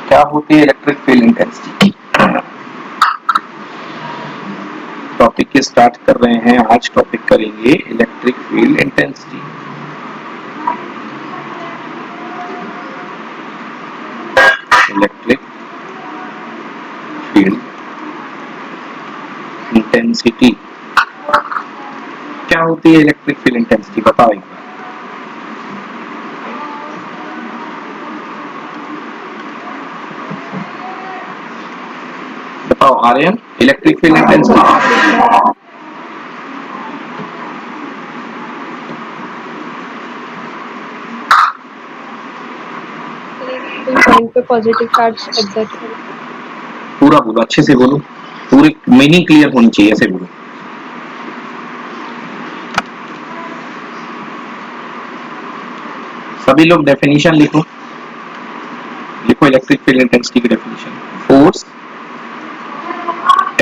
क्या होती है इलेक्ट्रिक फील्ड इंटेंसिटी। टॉपिक के स्टार्ट कर रहे हैं। आज टॉपिक करेंगे electric field intensity. Electric field intensity क्या होती है? इलेक्ट्रिक फील्ड इंटेंसिटी बताओ एक बार। बताओ Aryan, electric field intensity point पे पॉजिटिव चार्ज एग्जर्ट करें। पूरा बोलो, अच्छे से बोलो, पूरी मीनिंग क्लियर होनी चाहिए, ऐसे बोलो। सभी लोग डेफिनेशन लिखो। लिखो इलेक्ट्रिक फील्ड इंटेंसिटी की definition. Force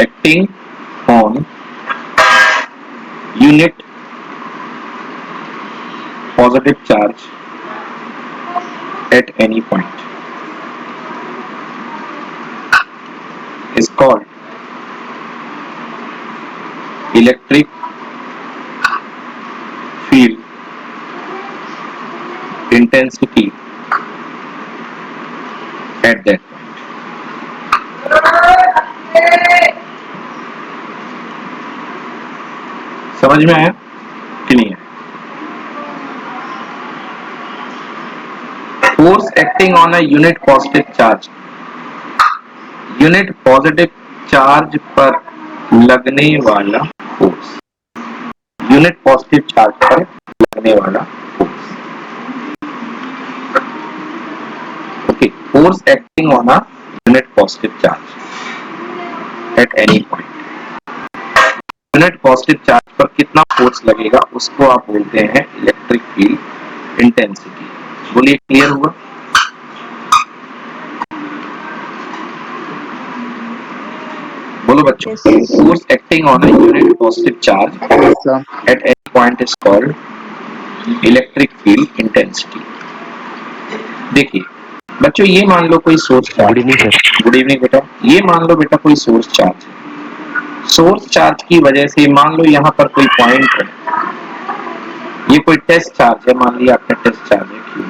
acting on unit positive charge at any point is called electric field intensity at that point. समझ में आया कि नहीं? Force acting on a unit positive charge, unit positive charge पर लगने वाला force, unit positive charge पर लगने वाला force. Okay, force acting on a unit positive charge at any point. Unit positive charge पर कितना फोर्स लगेगा उसको आप बोलते हैं इलेक्ट्रिक फील्ड इंटेंसिटी। बोलिए, क्लियर हुआ? बोलो बच्चों। Force acting on a unit positive charge at any point is called electric field intensity. देखिए बच्चों, ये मान लो कोई सोर्स चार्ज। गुड इवनिंग बेटा। ये मान लो बेटा कोई सोर्स चार्ज है। सोर्स चार्ज की वजह से मान लो यहाँ पर कोई पॉइंट है, ये कोई टेस्ट चार्ज है, मान लिया आपका टेस्ट चार्ज है क्यू।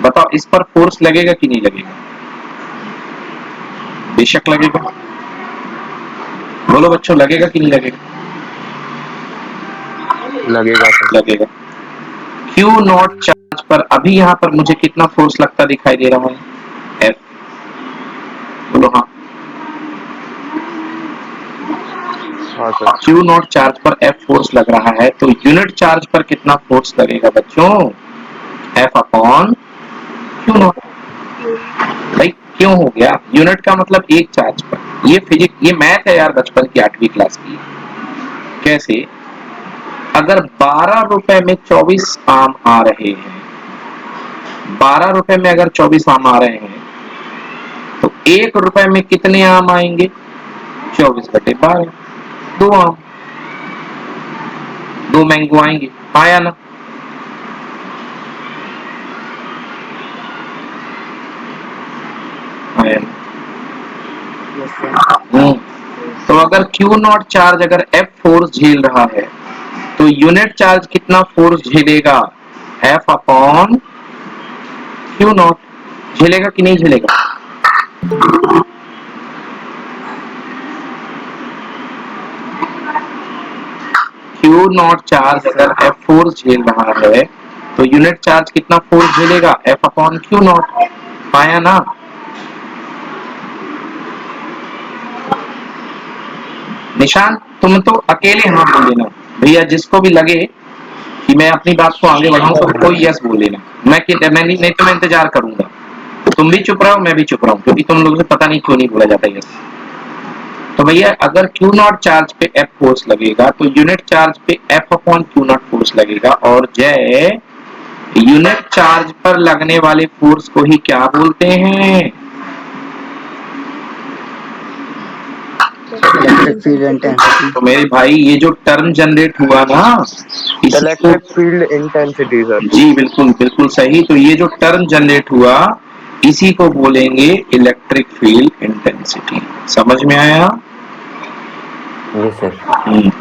बताओ इस पर फोर्स लगेगा कि नहीं लगेगा? बेशक लगेगा। बोलो बच्चों, लगेगा कि नहीं लगेगा? लगेगा। क्यू नॉट चार्ज पर अभी यहाँ पर मुझे कितना फोर्स लगता दिखाई दे रहा है? एफ। बोलो हाँ। क्यू नॉट चार्ज पर एफ फोर्स लग रहा है, तो यूनिट चार्ज पर कितना फोर्स लगेगा बच्चों? F upon Q not. भाई क्यों हो गया? यूनिट का मतलब एक चार्ज पर। ये फिजिक्स, ये मैथ है यार, बचपन की 8वीं क्लास की। कैसे? अगर 12 रुपए में 24 आम आ रहे हैं, 12 रुपए में अगर 24 आम आ रहे हैं, तो 1 रुपए में कितने आम आएंगे? 24/12, 2 आम, 2 मैंगो आएंगे। आया ना? आया ना? तो अगर क्यू नॉट चार्ज अगर एफ फोर्स झेल रहा है, तो यूनिट चार्ज कितना फोर्स झेलेगा? F upon Q naught. झेलेगा कि नहीं झेलेगा? क्यू नॉट चार्ज अगर एफ फोर्स झेल रहा है, तो यूनिट चार्ज कितना फोर्स झेलेगा? F upon Q naught. पाया ना? निशांत तुम तो अकेले हाँ बोल देना भैया, जिसको भी लगे कि मैं अपनी बात को आगे बढ़ाऊं तो कोई यस बोल देना। मैं नहीं तो मैं इंतजार करूंगा। तुम भी चुप रहो, मैं भी चुप रहूं, क्योंकि तुम लोगों से पता नहीं क्यों नहीं बोला जाता यस। तो भैया अगर क्यू नॉट चार्ज पे एफ फोर्स लगेगा, तो यूनिट चार्ज पे F upon Q not force लगेगा। और जय, यूनिट चार्ज पर लगने वाले फोर्स को ही क्या बोलते हैं? Electric field intensity. तो मेरे भाई ये जो टर्म जनरेट हुआ ना, इलेक्ट्रिक फील्ड इंटेंसिटी सर। जी बिल्कुल बिल्कुल सही। तो ये जो टर्म जनरेट हुआ, इसी को बोलेंगे इलेक्ट्रिक फील्ड इंटेंसिटी। समझ में आया? Yes sir.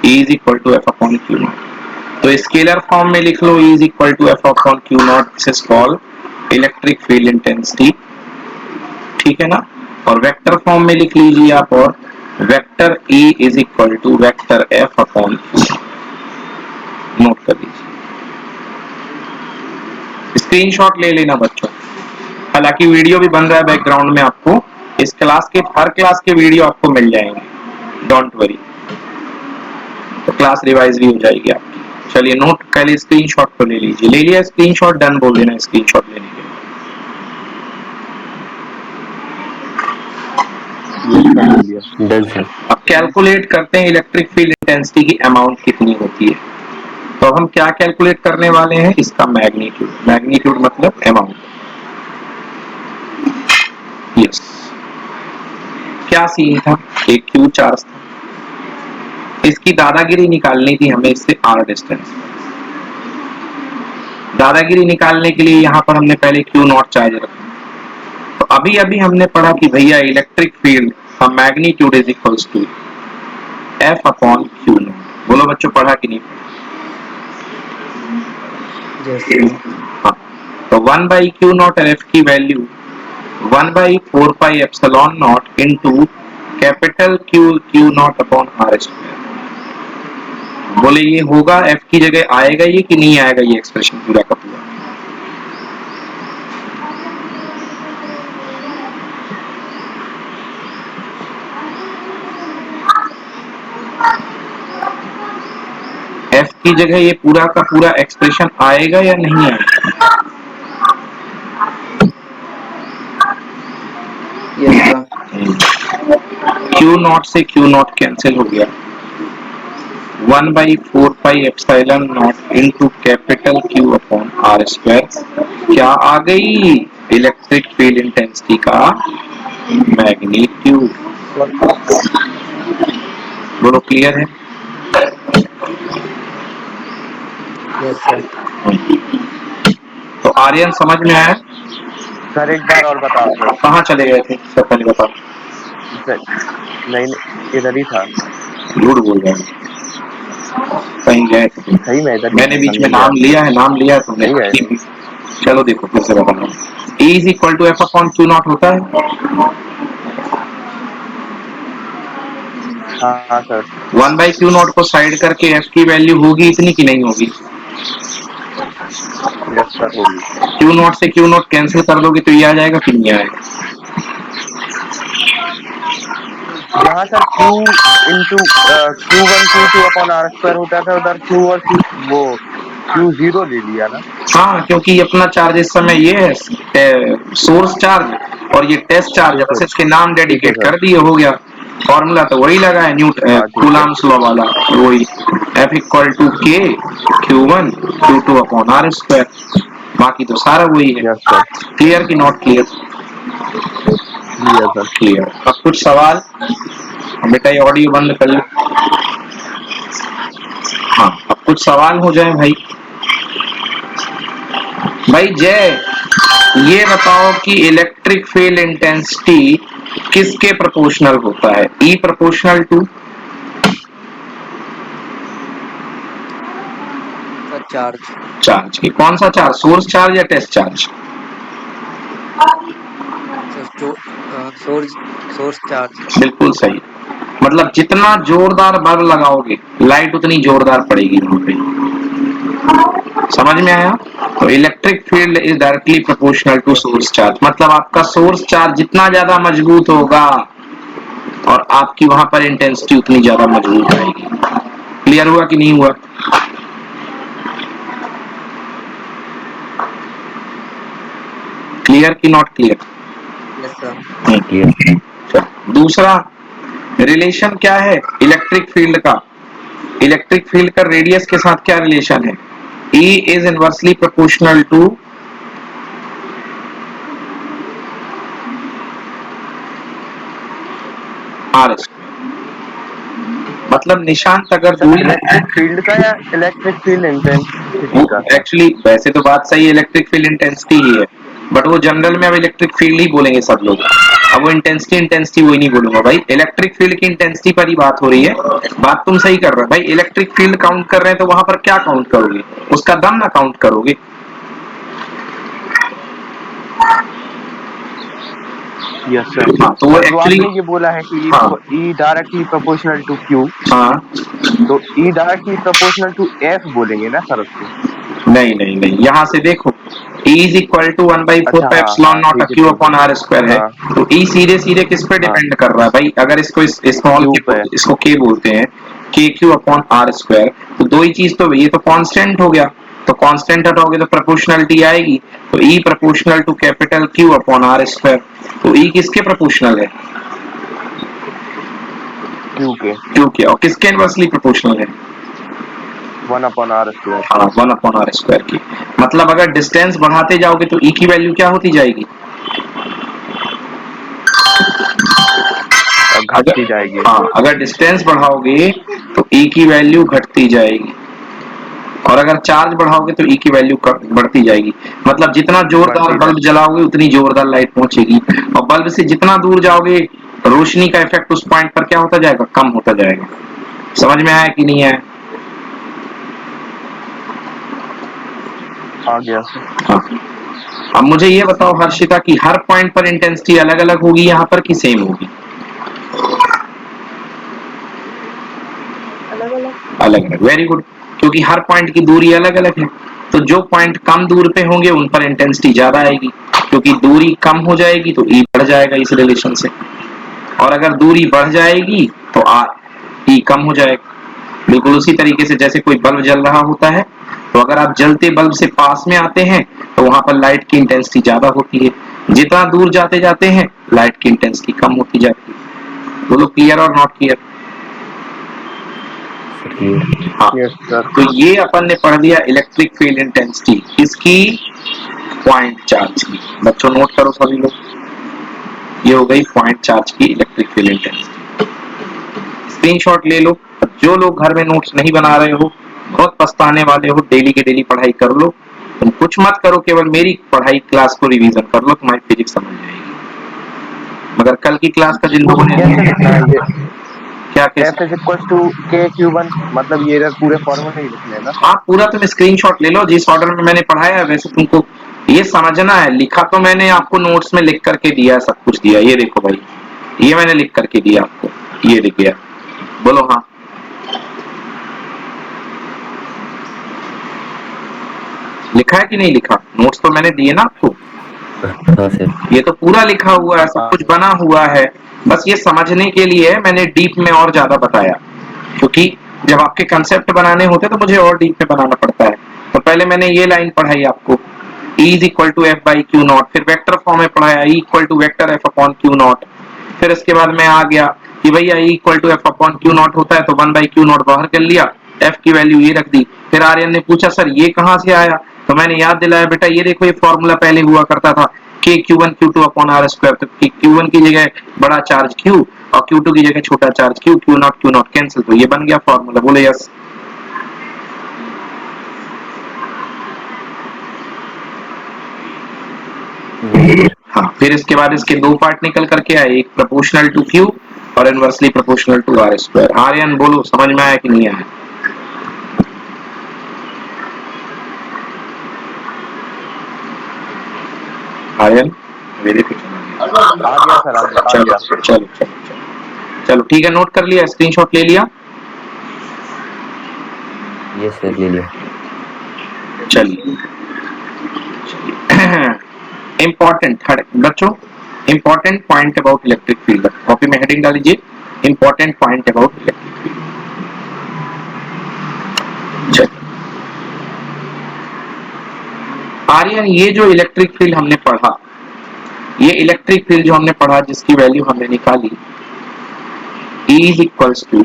E is equal to F upon Q naught. तो स्केलर फॉर्म में लिख लो E is equal to F upon Q naught, this is called electric field intensity, ठीक है ना। और वेक्टर फॉर्म में लिख लीजिए आप, और vector E is equal to vector F upon Q. Note कर लीजिए, स्क्रीनशॉट ले लेना बच्चों। हालांकि वीडियो भी बन रहा है बैकग्राउंड में, आपको इस क्लास के हर क्लास के वीडियो आपको मिल जाएंगे, डोंट वरी। तो क्लास रिवाइज भी हो जाएगी आपकी। चलिए नोट, पहले स्क्रीनशॉट को ले लीजिए। ले लिया स्क्रीनशॉट? डन बोल देना स्क्रीनशॉट लेने के लिए। Done sir. अब कैलकुलेट करते हैं इलेक्ट्रिक फील्ड इंटेंसिटी की अमाउंट कितनी होती है। तो हम क्या कैलकुलेट करने वाले हैं? इसका मैग्नीट्यूड। मैग्नीट्यूड मतलब अमाउंट। यस, क्या सीन था? एक क्यू चार्ज था, इसकी दादागिरी निकालनी थी हमें इससे आर डिस्टेंस। दादागिरी निकालने के लिए यहाँ पर हमने पहले क्यू नॉट चार्ज रखा। तो अभी अभी हमने पढ़ा कि भैया इलेक्ट्रिक फील्ड का magnitude is equals to F upon Q naught. बोलो बच्चों, पढ़ा कि नहीं पढ़ा? हाँ, तो 1 बाई क्यू नॉट और एफ की value 1 by 4 pi epsilon naught into capital Q naught upon R square. बोले ये होगा एफ की जगह आएगा ये कि नहीं आएगा ये एक्सप्रेशन पूरा का पूरा? एफ की जगह ये पूरा का पूरा एक्सप्रेशन आएगा या नहीं आएगा? क्यू नॉट से क्यू नॉट कैंसिल हो गया, 1 by 4 pi epsilon naught into capital Q upon R square. क्या आ गई? इलेक्ट्रिक फील्ड इंटेंसिटी का मैग्नीट्यूड। बोलो क्लियर है? Yes sir. तो आर्यन समझ में आया? सर एक बार और बता दो। कहाँ चले गए थे सब पहले बताओ। नहीं इधर ही था। झूठ बोल रहे हैं, कहीं गए थे? सही में इधर ही मैंने था, बीच में समझ नाम लिया है, नाम लिया है तुमने? नहीं गए। चलो देखो फिर से बताओ। E is equal to F upon Q naught होता है। हाँ सर। 1 बाई क्यू नॉट को साइड करके एफ की वैल्यू होगी इतनी कि नहीं होगी? यस सर होगी। क्यू नॉट से क्यू नॉट कैंसिल कर दोगे तो ये आ जाएगा कि नहीं आएगा? जहाँ sir Q into Q1 Q2 upon R square होता था, उधर Q और वो Q0 ले लिया ना। हाँ, क्योंकि अपना चार्ज इस समय ये है सोर्स चार्ज और ये टेस्ट चार्ज है, बस इसके नाम डेडिकेट कर दिए, हो गया। फॉर्मूला तो वही लगा है, कूलम्ब्स लॉ वाला, वही F इक्वल टू के Q1 Q2 upon R square. बाकी तो सारा वही है। Yes sir. क्लियर कि नॉट क्लियर? क्लियर। अब कुछ सवाल? बेटा ये ऑडियो बंद कर लो। हाँ, अब कुछ सवाल हो जाए भाई। भाई जय, ये बताओ कि इलेक्ट्रिक फील्ड इंटेंसिटी किसके प्रोपोर्शनल होता है? E प्रोपोर्शनल टू चार्ज की। कौन सा चार्ज? सोर्स चार्ज या टेस्ट चार्ज? Source charge. बिल्कुल सही। मतलब जितना जोरदार बल्ब लगाओगे लाइट उतनी जोरदार पड़ेगी वहां पे। समझ में आया? तो electric field is directly proportional to source charge. मतलब आपका सोर्स चार्ज जितना ज्यादा मजबूत होगा और आपकी वहां पर इंटेंसिटी उतनी ज्यादा मजबूत आएगी। क्लियर हुआ कि नहीं हुआ? क्लियर कि not clear? Yes sir. Clear. दूसरा रिलेशन क्या है इलेक्ट्रिक फील्ड का? इलेक्ट्रिक फील्ड का रेडियस के साथ क्या रिलेशन है? E is inversely proportional to R square। मतलब निशांत अगर इलेक्ट्रिक फील्ड का या इलेक्ट्रिक फील्ड इंटेंसिटी का? एक्चुअली वैसे तो बात सही है, इलेक्ट्रिक फील्ड इंटेंसिटी ही है, बट वो जनरल में अब इलेक्ट्रिक फील्ड ही बोलेंगे सब लोग। अब वो इंटेंसिटी वही नहीं बोलूंगा भाई, इलेक्ट्रिक फील्ड की इंटेंसिटी पर ही बात हो रही है। बात तुम सही कर रहे हो भाई, इलेक्ट्रिक फील्ड काउंट कर रहे हैं तो वहां पर क्या काउंट करोगे, उसका दम ना काउंट करोगे। Yes sir. हाँ तो वो जो एक्चुअली, आपने ये बोला है कि हाँ E directly proportional to Q, हाँ, तो E directly proportional to F बोलेंगे ना सर उसको? नहीं नहीं नहीं, यहाँ से देखो E इज इक्वल टू 1/4 अच्छा पाई हाँ एप्सिलॉन हाँ, नॉट ठीक है Q ठीक अपॉन R स्क्वायर है। है। हाँ तो E सीधे सीधे किस पे हाँ, डिपेंड कर रहा है भाई, अगर इसको स्मॉल Q पे। इसको K बोलते हैं, KQ अपॉन R स्क्वायर, तो दो ही चीज तो, ये तो कांस्टेंट हो गया, तो कांस्टेंट हटाओगे तो प्रोपोर्शनलिटी आएगी, तो E proportional to capital Q upon R square. तो E किसके प्रोपोर्शनल है, Q के। Q के, और किसके इनवर्सली प्रोपोर्शनल है, 1/R स्क्वायर। हाँ 1/R स्क्वायर की। मतलब अगर डिस्टेंस बढ़ाते जाओगे तो E की वैल्यू क्या होती जाएगी, घटती जाएगी। हाँ अगर डिस्टेंस बढ़ाओगे तो E की वैल्यू घटती जाएगी, और अगर चार्ज बढ़ाओगे तो E की वैल्यू बढ़ती जाएगी। मतलब जितना जोरदार बढ़ती बल्ब जलाओगे उतनी जोरदार लाइट पहुंचेगी, और बल्ब से जितना दूर जाओगे रोशनी का इफेक्ट उस पॉइंट पर क्या होता जाएगा, कम होता जाएगा। समझ में आया कि नहीं आया? आ गया सर। हाँ। अब मुझे ये बताओ हर्षिता कि हर पॉइंट पर इंटेंसिटी अलग अलग होगी यहाँ पर कि सेम होगी? अलग अलग। अलग अलग, वेरी गुड, क्योंकि हर पॉइंट की दूरी अलग अलग है। तो जो पॉइंट कम दूर पे होंगे उन पर इंटेंसिटी ज्यादा आएगी, क्योंकि दूरी कम हो जाएगी तो E बढ़ जाएगा इस रिलेशन से, और अगर दूरी बढ़ जाएगी तो E कम हो जाएगा। बिल्कुल उसी तरीके से जैसे कोई बल्ब जल रहा होता है, तो अगर आप जलते बल्ब से पास में आते हैं तो वहां पर लाइट की इंटेंसिटी ज्यादा होती है, जितना दूर जाते जाते हैं लाइट की इंटेंसिटी कम होती जाती है। बोलो क्लियर और नॉट क्लियर? हाँ, यस सर। तो ये अपन ने पढ़ लिया इलेक्ट्रिक फील्ड इंटेंसिटी किसकी, पॉइंट चार्ज की। बच्चों नोट करो सभी लोग, ये हो गई पॉइंट चार्ज की इलेक्ट्रिक फील्ड इंटेंसिटी। स्क्रीनशॉट ले लो। जो लोग घर में नोट्स नहीं बना रहे हो, बहुत पछताने वाले हो, डेली के डेली पढ़ाई कर लो। तुम कुछ मत करो, केवल मेरी पढ़ाई क्लास को रिवीजन कर लो, तुम्हारी फिजिक्स समझ जाएगी। मगर कल की क्लास का जिन लोगों ने कैसे लिखना है ये? क्या F is equal to KQ1, मतलब ये इधर पूरे फॉर्मूले ही लिखने हैं ना? हाँ पूरा तुम स्क्रीनशॉट ले लो, जिस ऑर्डर में मैंने पढ़ाया है वैसे तुमको ये समझना है। लिखा तो मैंने आपको नोट्स में लिख करके दिया, सब कुछ दिया, ये देखो भाई, ये मैंने लिख करके दिया आपको, ये लिख गया। बोलो हाँ। लिखा है कि नहीं लिखा? नोट्स तो मैंने दिए ना आपको। हाँ सर। ये तो पूरा लिखा हुआ है, सब कुछ बना हुआ है, बस ये समझने के लिए मैंने डीप में और ज्यादा बताया, क्योंकि जब आपके कंसेप्ट बनाने होते तो मुझे और डीप में बनाना पड़ता है। तो पहले मैंने ये लाइन पढ़ाई आपको, E is equal to F by Q naught, फिर वेक्टर फॉर्म में पढ़ाया E equal to vector F upon Q naught, फिर इसके बाद मैं आ गया कि भैया E equal to F upon Q naught होता है तो 1/q नॉट बाहर कर लिया, F की वैल्यू ये रख दी। फिर आर्यन ने पूछा सर ये कहाँ से आया, तो मैंने याद दिलाया बेटा ये देखो ये फॉर्मूला पहले हुआ करता था k q1 q2 upon r square, तो q1 की जगह बड़ा चार्ज q और q2 की जगह छोटा charge q, q not cancel, तो ये बन गया फॉर्मूला। बोले यस। हाँ, फिर इसके बाद इसके दो पार्ट निकल करके आए, एक प्रोपोर्शनल टू q और inversely proportional to r square. Aryan बोलो समझ में आया कि नहीं आया? आर्यन मेरे कुछ आ गया सर, आ गया। चलो चलो चलो चलो ठीक है, नोट कर लिया, स्क्रीनशॉट ले लिया? यस सर, ले लिया। चलिए इंपॉर्टेंट बच्चों, important point about electric field, copy में हेडिंग डाल लीजिए, important point about electric field. चलिए आर्यन, ये जो इलेक्ट्रिक फील्ड हमने पढ़ा, ये इलेक्ट्रिक फील्ड जो हमने पढ़ा जिसकी वैल्यू हमने निकाली E is equals to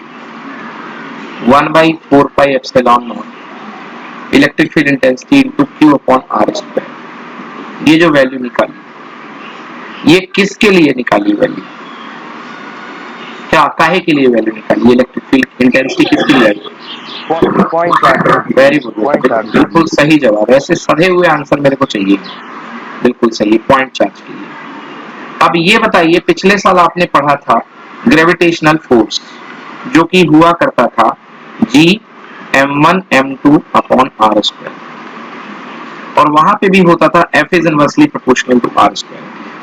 1/4 pi epsilon naught electric field intensity into Q upon R square, ये जो वैल्यू निकाली, ये किसके लिए निकाली वैल्यू, क्या काहे के लिए वैल्यू निकाली, इलेक्ट्रिक फील्ड इंटेंसिटी किसके लिए आई? Point charge. वेरी गुड, बिल्कुल सही जवाब। ऐसे सधे हुए आंसर मेरे को चाहिए। बिल्कुल सही, पॉइंट चार्ज के लिए। अब ये बताइए, पिछले साल आपने पढ़ा था ग्रेविटेशनल फोर्स, जो कि हुआ करता था G m1 m2 upon r square, और वहां पे भी होता था F is inversely proportional to r square,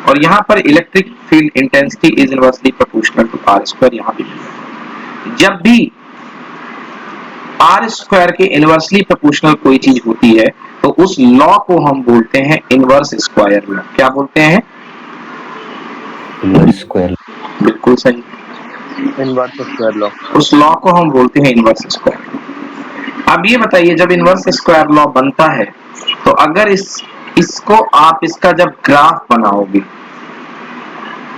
और यहाँ पर electric field intensity is inversely proportional to r square. यहाँ भी जब भी r स्क्वायर के इनवर्सली प्रोपोर्शनल कोई चीज होती है तो उस लॉ को हम बोलते हैं इनवर्स स्क्वायर लॉ। क्या बोलते हैं? Inverse square. बिल्कुल सही, इनवर्स स्क्वायर लॉ। उस लॉ को हम बोलते हैं इनवर्स स्क्वायर। अब ये बताइए, जब इनवर्स स्क्वायर लॉ बनता है तो अगर इसको आप इसका जब ग्राफ बनाओगे,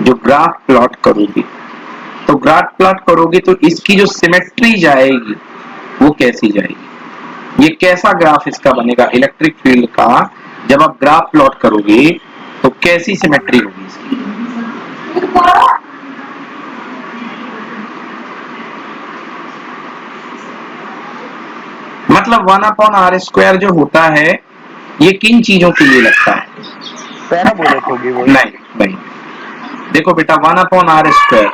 जो ग्राफ प्लॉट करोगे, तो ग्राफ प्लॉट करोगे तो इसकी जो सिमेट्री जाएगी वो कैसी जाएगी? ये कैसा ग्राफ इसका बनेगा इलेक्ट्रिक फील्ड का? जब आप ग्राफ प्लॉट करोगे तो कैसी सिमेट्री होगी इसकी? मतलब 1/r² जो होता है ये किन चीजों के लिए लगता है? पैराबोलिक होगी वो। नहीं, देखो बेटा, 1/r²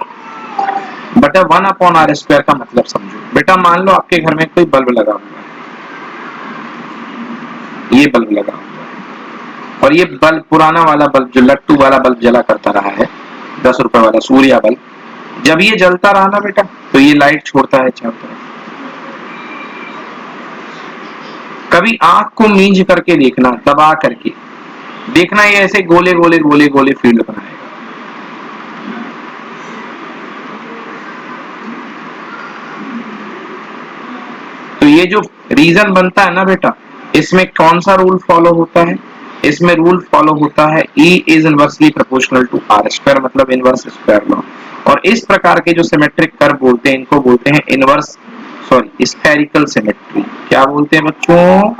बटा 1/r² का मतलब समझो। बेटा मान लो आपके घर में कोई बल्ब लगा हुआ है, ये बल्ब लगा हुआ है, और ये बल्ब पुराना वाला बल्ब जो लट्टू वाला बल्ब जला करता रहा है, 10 रुपए वाला सूर्या बल्ब, जब ये जलता रहा ना बेटा तो ये लाइट छोड़ता है चारों तरफ। कभी आंख को मींज करके देखना, दबा करके देखना, ये ऐसे गोले गोले गोले गोले फील्ड बनाएगा। तो ये जो रीजन बनता है ना बेटा, इसमें कौन सा रूल फॉलो होता है? इसमें रूल फॉलो होता है E is inversely proportional to r², मतलब इनवर्स स्क्वायर लॉ। और इस प्रकार के जो सिमेट्रिक कर्व बोलते हैं, इनको बोलते हैं इनवर्स स्फेरिकल सिमेट्री। क्या बोलते हैं बच्चों?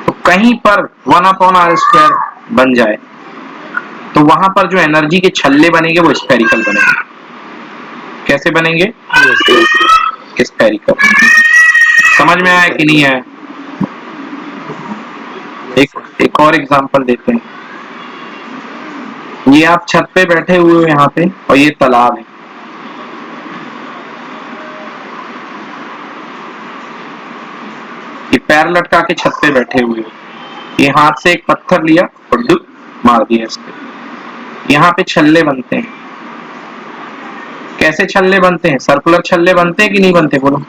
तो कहीं पर 1/r² बन जाए तो वहां पर जो एनर्जी के छल्ले बनेंगे वो स्फेरिकल बनेंगे। कैसे बनेंगे? स्फेरिकल। समझ में आया कि नहीं है? एक और एग्जांपल देते हैं। ये आप छत पे बैठे हुए हो यहाँ पे, और ये तालाब है। ये पैर लटका के छत पे बैठे हुए हो, ये हाथ से एक पत्थर लिया और डुब मार दिया इस पे। यहाँ पे छल्ले बनते हैं। कैसे छल्ले बनते हैं? सर्कुलर छल्ले बनते हैं कि नहीं बनते? बोलो,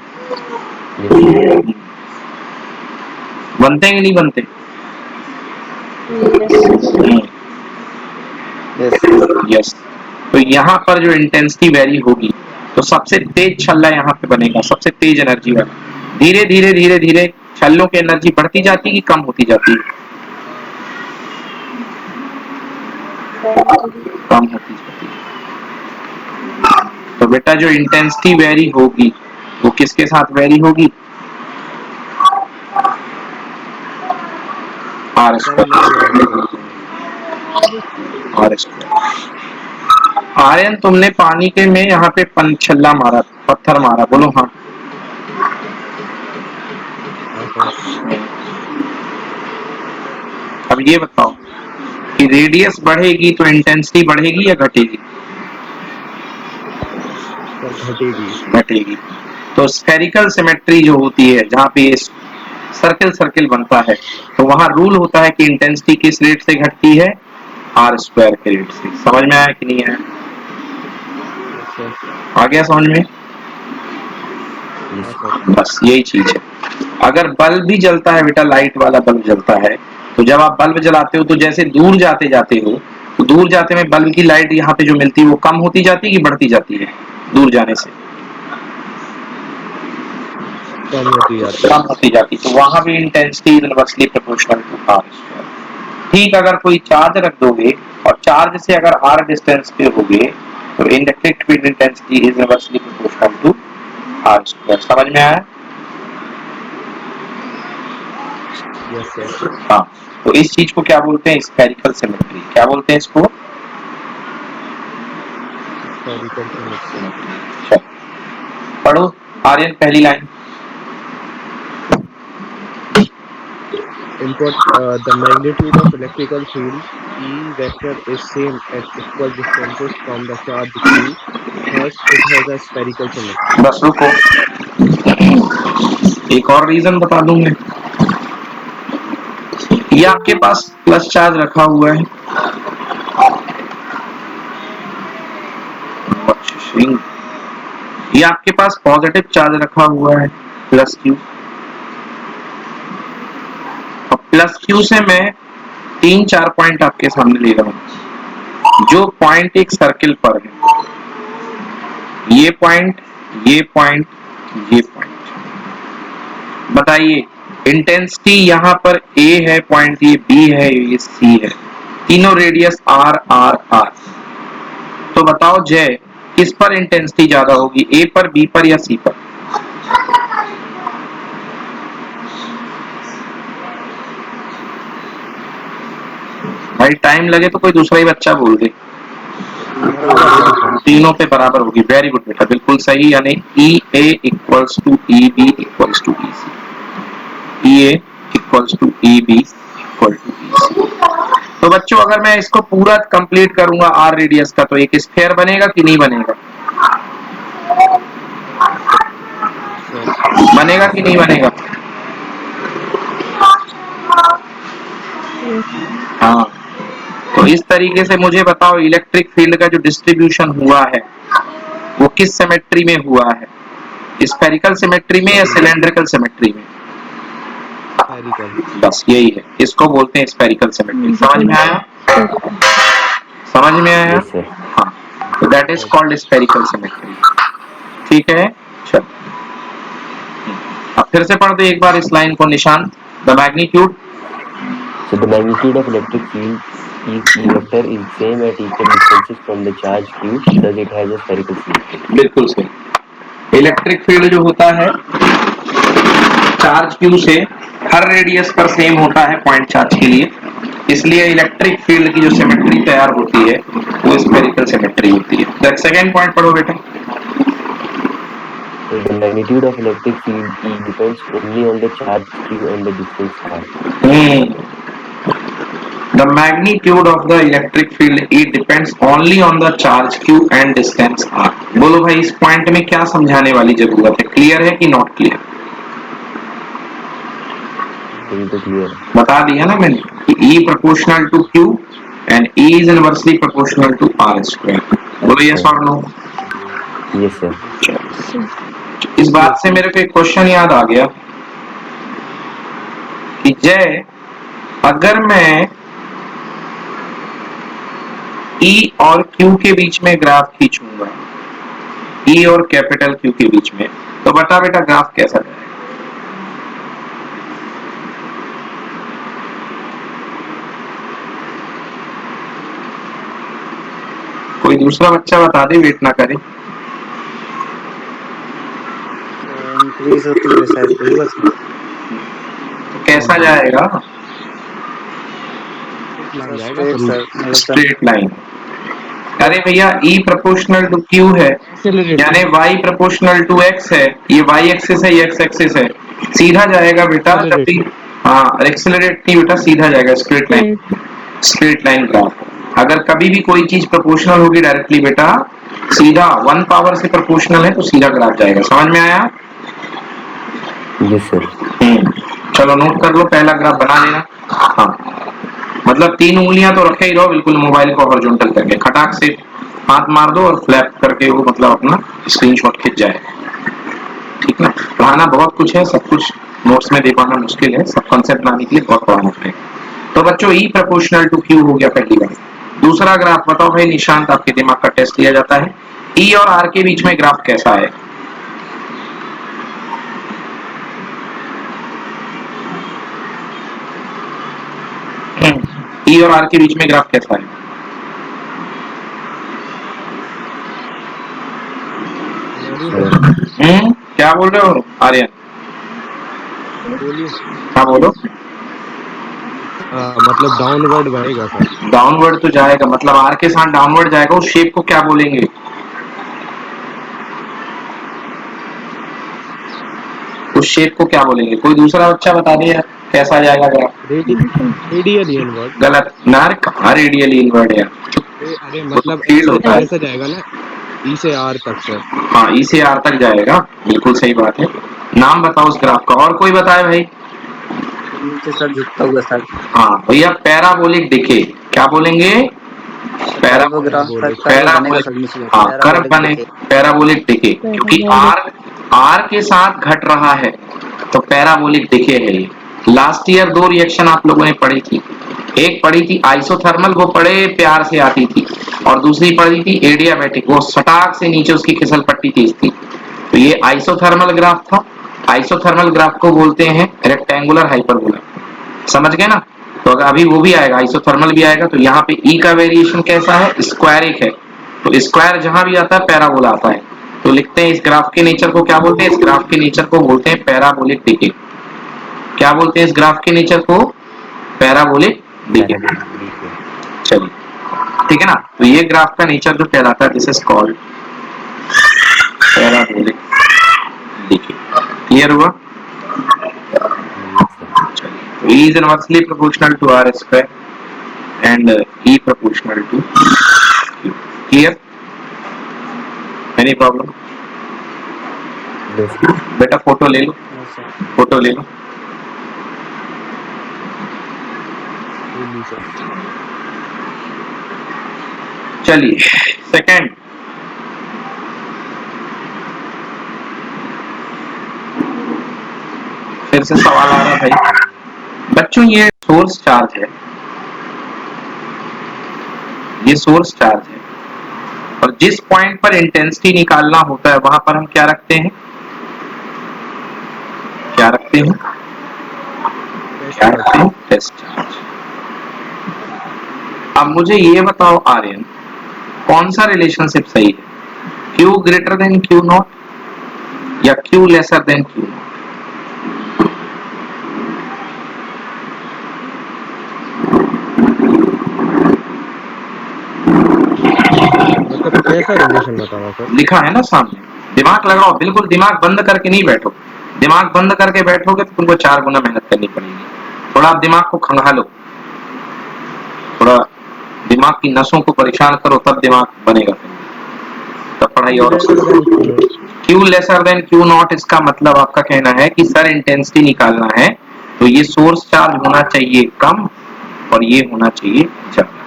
बनते हैं कि नहीं बनते? यस। तो यहाँ पर जो इंटेंसिटी वेरी होगी तो सबसे तेज छल्ला यहाँ पे बनेगा, सबसे तेज एनर्जी वाला। धीरे धीरे धीरे धीरे छल्लों की एनर्जी बढ़ती जाती है कि कम होती जाती है? कम होती जाती है। तो बेटा जो इंटेंसिटी वेरी होगी वो किसके साथ वेरी होगी? r²। आर्यन, तुमने पानी के में यहाँ पे छल्ला मारा, पत्थर मारा, बोलो हाँ। अब ये बताओ कि रेडियस बढ़ेगी तो इंटेंसिटी बढ़ेगी या घटेगी? घटेगी। तो स्फेरिकल सिमेट्री जो होती है, जहाँ पे सर्किल सर्किल बनता है, तो वहां रूल होता है कि इंटेंसिटी किस रेट से घटती है? r² के रेट से। समझ में आया कि नहीं आया? आ गया समझ में? बस यही चीज है। अगर बल्ब भी जलता है बेटा, लाइट वाला बल्ब जलता है, तो जब आप बल्ब जलाते हो तो जैसे दूर जाते जाते हो, तो दूर जाते में बल्ब की लाइट यहाँ पे जो मिलती है वो कम होती जाती है कि बढ़ती जाती है? दूर जाने से कम होती जाती। तो वहां भी intensity inversely proportional to r²। ठीक, अगर कोई चार्ज रख दोगे और चार्ज से अगर r डिस्टेंस पे होगे तो electric field intensity is inversely proportional to r²। समझ में आया? हाँ, तो इस चीज को क्या बोलते हैं? Spherical symmetry. क्या बोलते हैं इसको? पढ़ो आर्यन, पहली line. The magnitude of electrical field E vector is same at equal distances from the charge Q. Thus, it has a spherical symmetry. बस रुको, एक और रीजन बता दूं मैं। ये आपके पास प्लस चार्ज रखा हुआ है, ये आपके पास पॉजिटिव चार्ज रखा हुआ है प्लस क्यू, और प्लस क्यू से मैं 3-4 पॉइंट आपके सामने ले रहा हूं, जो पॉइंट एक सर्किल पर है, ये पॉइंट, ये पॉइंट, ये पॉइंट। बताइए इंटेंसिटी यहाँ पर A है पॉइंट, ये B है, ये C है, तीनों रेडियस R R R। तो बताओ जय, किस पर इंटेंसिटी ज्यादा होगी, A पर, B पर या C पर? भाई टाइम लगे तो कोई दूसरा ही बच्चा बोल दे। तीनों पे बराबर होगी। वेरी गुड बेटा, बिल्कुल सही, यानी EA equals to EB equals to EC, EA equals to EB equal to EC। तो बच्चों अगर मैं इसको पूरा कंप्लीट करूंगा R रेडियस का, तो एक स्फीयर बनेगा कि नहीं बनेगा? बनेगा कि नहीं बनेगा? हाँ, तो इस तरीके से मुझे बताओ इलेक्ट्रिक फील्ड का जो डिस्ट्रीब्यूशन हुआ है वो किस सिमेट्री में हुआ है, स्फेरिकल सिमेट्री में या सिलेंड्रिकल सिमेट्री में? बस यही है, इसको बोलते हैं स्फेरिकल सिमेट्री। समझ में आया? समझ में आया? Yes, sir. हाँ, तो that is called spherical symmetry. ठीक है, चलो अब फिर से पढ़ दो एक बार इस लाइन को निशान। The magnitude, So the magnitude of electric field E vector is same at equal distances from the charge Q. Thus it has a spherical symmetry. बिल्कुल सही। इलेक्ट्रिक फील्ड जो होता है चार्ज Q से हर रेडियस पर same होता है point charge के लिए, इसलिए इलेक्ट्रिक फील्ड की जो सिमेट्री तैयार होती है वो स्फेरिकल सिमेट्री होती है। तो सेकंड पॉइंट पढ़ो बेटा। So the magnitude of electric field E depends only on the charge Q and the distance R. The magnitude of the electric field E depends only on the charge Q and distance R। बोलो भाई इस point में क्या समझाने वाली जरूरत है, clear है कि नॉट क्लियर? Clear. बता दिया ना मैंने कि E proportional to Q and E is inversely proportional to R square। बोलो यस और नो? Yes, sir. इस बात से मेरे को एक क्वेश्चन याद आ गया कि जय, अगर मैं E और Q के बीच में ग्राफ खींचूंगा, E और कैपिटल Q के बीच में, तो बता बेटा ग्राफ कैसा जाएगा? कोई दूसरा बच्चा बता दे, वेट ना करे। इंक्रीज होती है शायद, वही बस। तो कैसा जाएगा? Straight sir, straight line. अरे भैया E प्रोपोर्शनल टू Q है, यानी Y प्रोपोर्शनल टू X है, ये Y एक्सिस है, ये X एक्सिस है, सीधा जाएगा बेटा। जब भी हाँ एक्सेलरेट नहीं बेटा, सीधा जाएगा, straight line, straight line graph. अगर कभी भी कोई चीज प्रोपोर्शनल होगी डायरेक्टली बेटा, सीधा 1 पावर से प्रोपोर्शनल है तो सीधा ग्राफ जाएगा। समझ में आया? Yes, sir. चलो नोट कर लो, पहला ग्राफ बना लेना। हाँ, मतलब 3 उंगलियां तो रखे ही रहो बिल्कुल, मोबाइल को हॉरिजॉन्टल करके खटाक से हाथ मार दो और फ्लैप करके वो मतलब अपना स्क्रीनशॉट खिंच जाए। ठीक ना? पढ़ाना बहुत कुछ है, सब कुछ नोट्स में दे पाना मुश्किल है, सब कॉन्सेप्ट लाने के लिए बहुत पढ़ाना पड़ेगा। तो बच्चों E प्रोपोर्शनल टू Q हो गया पहली बात। दूसरा ग्राफ बताओ भाई निशांत, आपके दिमाग का टेस्ट लिया जाता है, E और R के बीच में ग्राफ कैसा है? E और R के बीच में ग्राफ कैसा है? क्या बोल रहे हो आर्यन? हाँ बोलो। मतलब डाउनवर्ड बढ़ेगा सर। डाउनवर्ड तो जाएगा, मतलब R के साथ डाउनवर्ड जाएगा। उस शेप को क्या बोलेंगे? उस शेप को क्या बोलेंगे? कोई दूसरा बच्चा बता दे यार, कैसा जाएगा ग्राफ? Radially invert. गलत नार, कहाँ रेडियली इनवर्ट है? अरे वो तो मतलब फील्ड होता है। ऐसा जाएगा ना, ई से आर तक सर। हाँ, ई से आर तक जाएगा, बिल्कुल सही बात है। नाम बताओ उस ग्राफ का, और कोई बताए भाई? नीचे सर झुकता हुआ सर। हाँ भैया, पैराबोलिक डिके। क्या बोलेंगे? पैरा कर्व ग्राफ का कर्व बनेगा पैराबोलिक, सर नीचे में, हाँ कर्व पैराबोलिक बने, डिके। पैराबोलिक डिके, क्योंकि आर के साथ घट रहा है तो पैराबोलिक डिके है ये। लास्ट ईयर 2 रिएक्शन आप लोगों ने पढ़ी थी, एक पढ़ी थी आइसोथर्मल, वो बड़े प्यार से आती थी, और दूसरी पढ़ी थी एडियाबैटिक, वो सटाक से नीचे उसकी फिसल पट्टी तेज थी। तो ये आइसोथर्मल ग्राफ था। आइसोथर्मल ग्राफ को बोलते हैं रेक्टेंगुलर हाइपरबोला, समझ गए ना? तो अगर अभी वो भी आएगा, आइसोथर्मल भी आएगा, तो यहाँ पे ई का वेरिएशन कैसा है? स्क्वायरिक है। तो स्क्वायर जहां भी आता है पैराबोला आता है। तो लिखते हैं इस ग्राफ के नेचर को क्या बोलते हैं? इस ग्राफ के नेचर को बोलते हैं पैराबोलिक डिके। क्या बोलते हैं इस ग्राफ के नेचर को? Parabolic decay. चलिए, ठीक है ना? तो ये ग्राफ का नेचर जो कहलाता है, this is called parabolic decay. Clear हुआ? E is inversely proportional to R square and E proportional to Q. Clear? Any problem? बेटा फोटो ले लो, फोटो ले लो। चलिए सेकंड, फिर से सवाल आ रहा भाई। बच्चों ये सोर्स चार्ज है, ये सोर्स चार्ज है, और जिस पॉइंट पर इंटेंसिटी निकालना होता है वहां पर हम क्या रखते हैं? क्या रखते हैं? क्या रखते हैं? Test charge. अब मुझे ये बताओ आर्यन, कौन सा रिलेशनशिप सही है? Q greater than Q not या Q lesser than Q not? मतलब कैसा रिलेशन बताओ सर? लिखा है ना सामने, दिमाग लगाओ, बिल्कुल दिमाग बंद करके नहीं बैठो। दिमाग बंद करके बैठोगे तो तुमको 4 गुना मेहनत करनी पड़ेगी। थोड़ा आप दिमाग को खंगालो, थोड़ा दिमाग की नसों को परेशान करो, तब दिमाग बनेगा, तब पढ़ाई और Q lesser than Q not, इसका मतलब आपका कहना है कि सर इंटेंसिटी निकालना है तो ये सोर्स चार्ज होना चाहिए कम और ये होना चाहिए ज्यादा।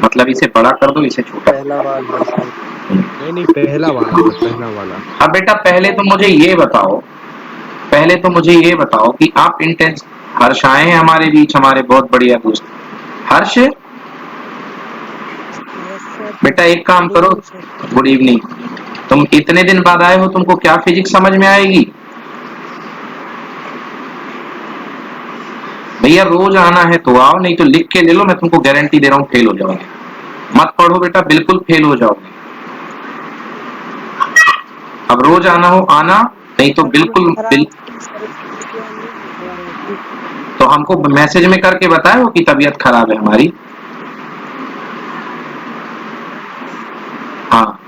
मतलब इसे बड़ा कर दो, इसे छोटा। पहला वाला सर। नहीं पहला वाला सर, पहला वाला। अब बेटा पहले तो मुझे ये बताओ, पहले तो मुझे ये बताओ कि आप इंटेंस, हर्ष आए हैं हमारे बीच, हमारे बहुत बढ़िया दोस्त। हर्ष बेटा एक काम करो, गुड इवनिंग। तुम इतने दिन बाद आए हो, तुमको क्या फिजिक्स समझ में आएगी? भैया रोज आना है तो आओ, नहीं तो लिख के ले लो, मैं तुमको गारंटी दे रहा हूँ फेल हो जाओगे। मत पढ़ो बेटा, बिल्कुल फेल हो जाओगे। अब रोज आना हो आना, नहीं तो बिल्कुल तो हमको मैसेज में करके बताओ कि तबीयत खराब है हमारी। हाँ,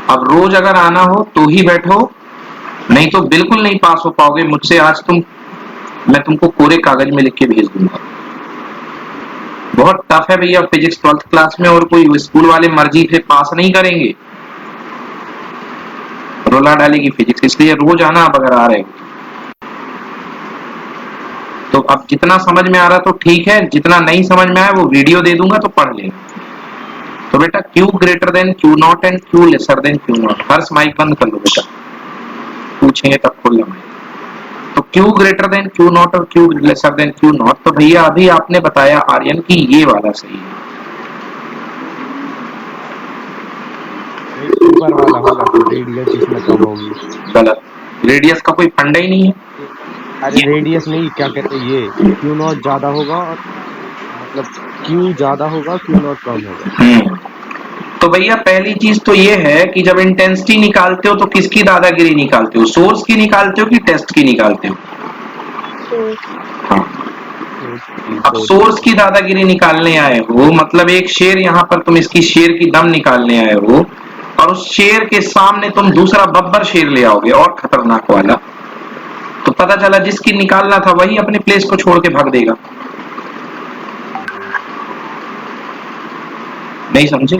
अब रोज अगर आना हो तो ही बैठो, नहीं तो बिल्कुल नहीं पास हो पाओगे मुझसे। आज मैं तुमको कोरे कागज में लिख के भेज दूंगा। बहुत टफ है भैया फिजिक्स 12th क्लास में, और कोई स्कूल वाले मर्जी से पास नहीं करेंगे, रोला डालेगी फिजिक्स। इसलिए रोज आना आप अगर आ रहे हो तो। अब जितना समझ में आ रहा तो ठीक है, जितना नहीं समझ में आया वो वीडियो दे दूंगा तो पढ़ लेना। तो बेटा Q greater than Q naught and Q lesser than Q naught. Harsh mic बंद कर लो बेटा, पूछेंगे तब खोलना माइक। तो Q greater than Q not और Q lesser than Q not, तो भैया अभी आपने बताया आर्यन कि ये वाला सही है। ऊपर वाला होगा तो रेडियस इसमें कम होगी। गलत, रेडियस का कोई फंडा ही नहीं है। अरे रेडियस नहीं, क्या कहते हैं, ये Q नॉट ज्यादा होगा, और मतलब Q ज्यादा होगा, Q नॉट कम होगा। तो भैया पहली चीज तो ये है कि जब इंटेंसिटी निकालते हो तो किसकी दादागिरी निकालते हो? सोर्स की निकालते हो कि टेस्ट की निकालते हो? हाँ, अब सोर्स की दादागिरी निकालने आए हो, मतलब एक शेर यहाँ पर तुम इसकी शेर की दम निकालने आए हो, और उस शेर के सामने तुम दूसरा बब्बर शेर ले आओगे और खतरनाक वाला, तो पता चला जिसकी निकालना था वही अपने प्लेस को छोड़ के भाग देगा। नहीं समझे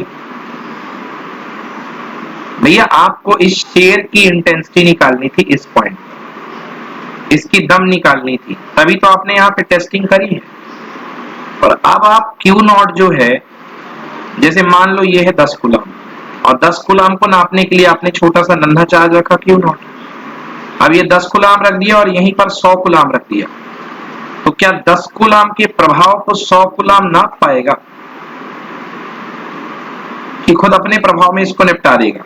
भैया? आपको इस शेयर की इंटेंसिटी निकालनी थी, इस पॉइंट, इसकी दम निकालनी थी, तभी तो आपने यहाँ पे टेस्टिंग करी है। और अब आप Q नॉट जो है, जैसे मान लो ये है 10 कूलम, और 10 कूलम को नापने के लिए आपने छोटा सा नन्हा चार्ज रखा Q नॉट। अब ये 10 कूलम रख दिया और यहीं पर 100 कूलम रख दिया, तो क्या 10 कूलम के प्रभाव को 100 कूलम नाप पाएगा कि खुद अपने प्रभाव में इसको निपटा देगा?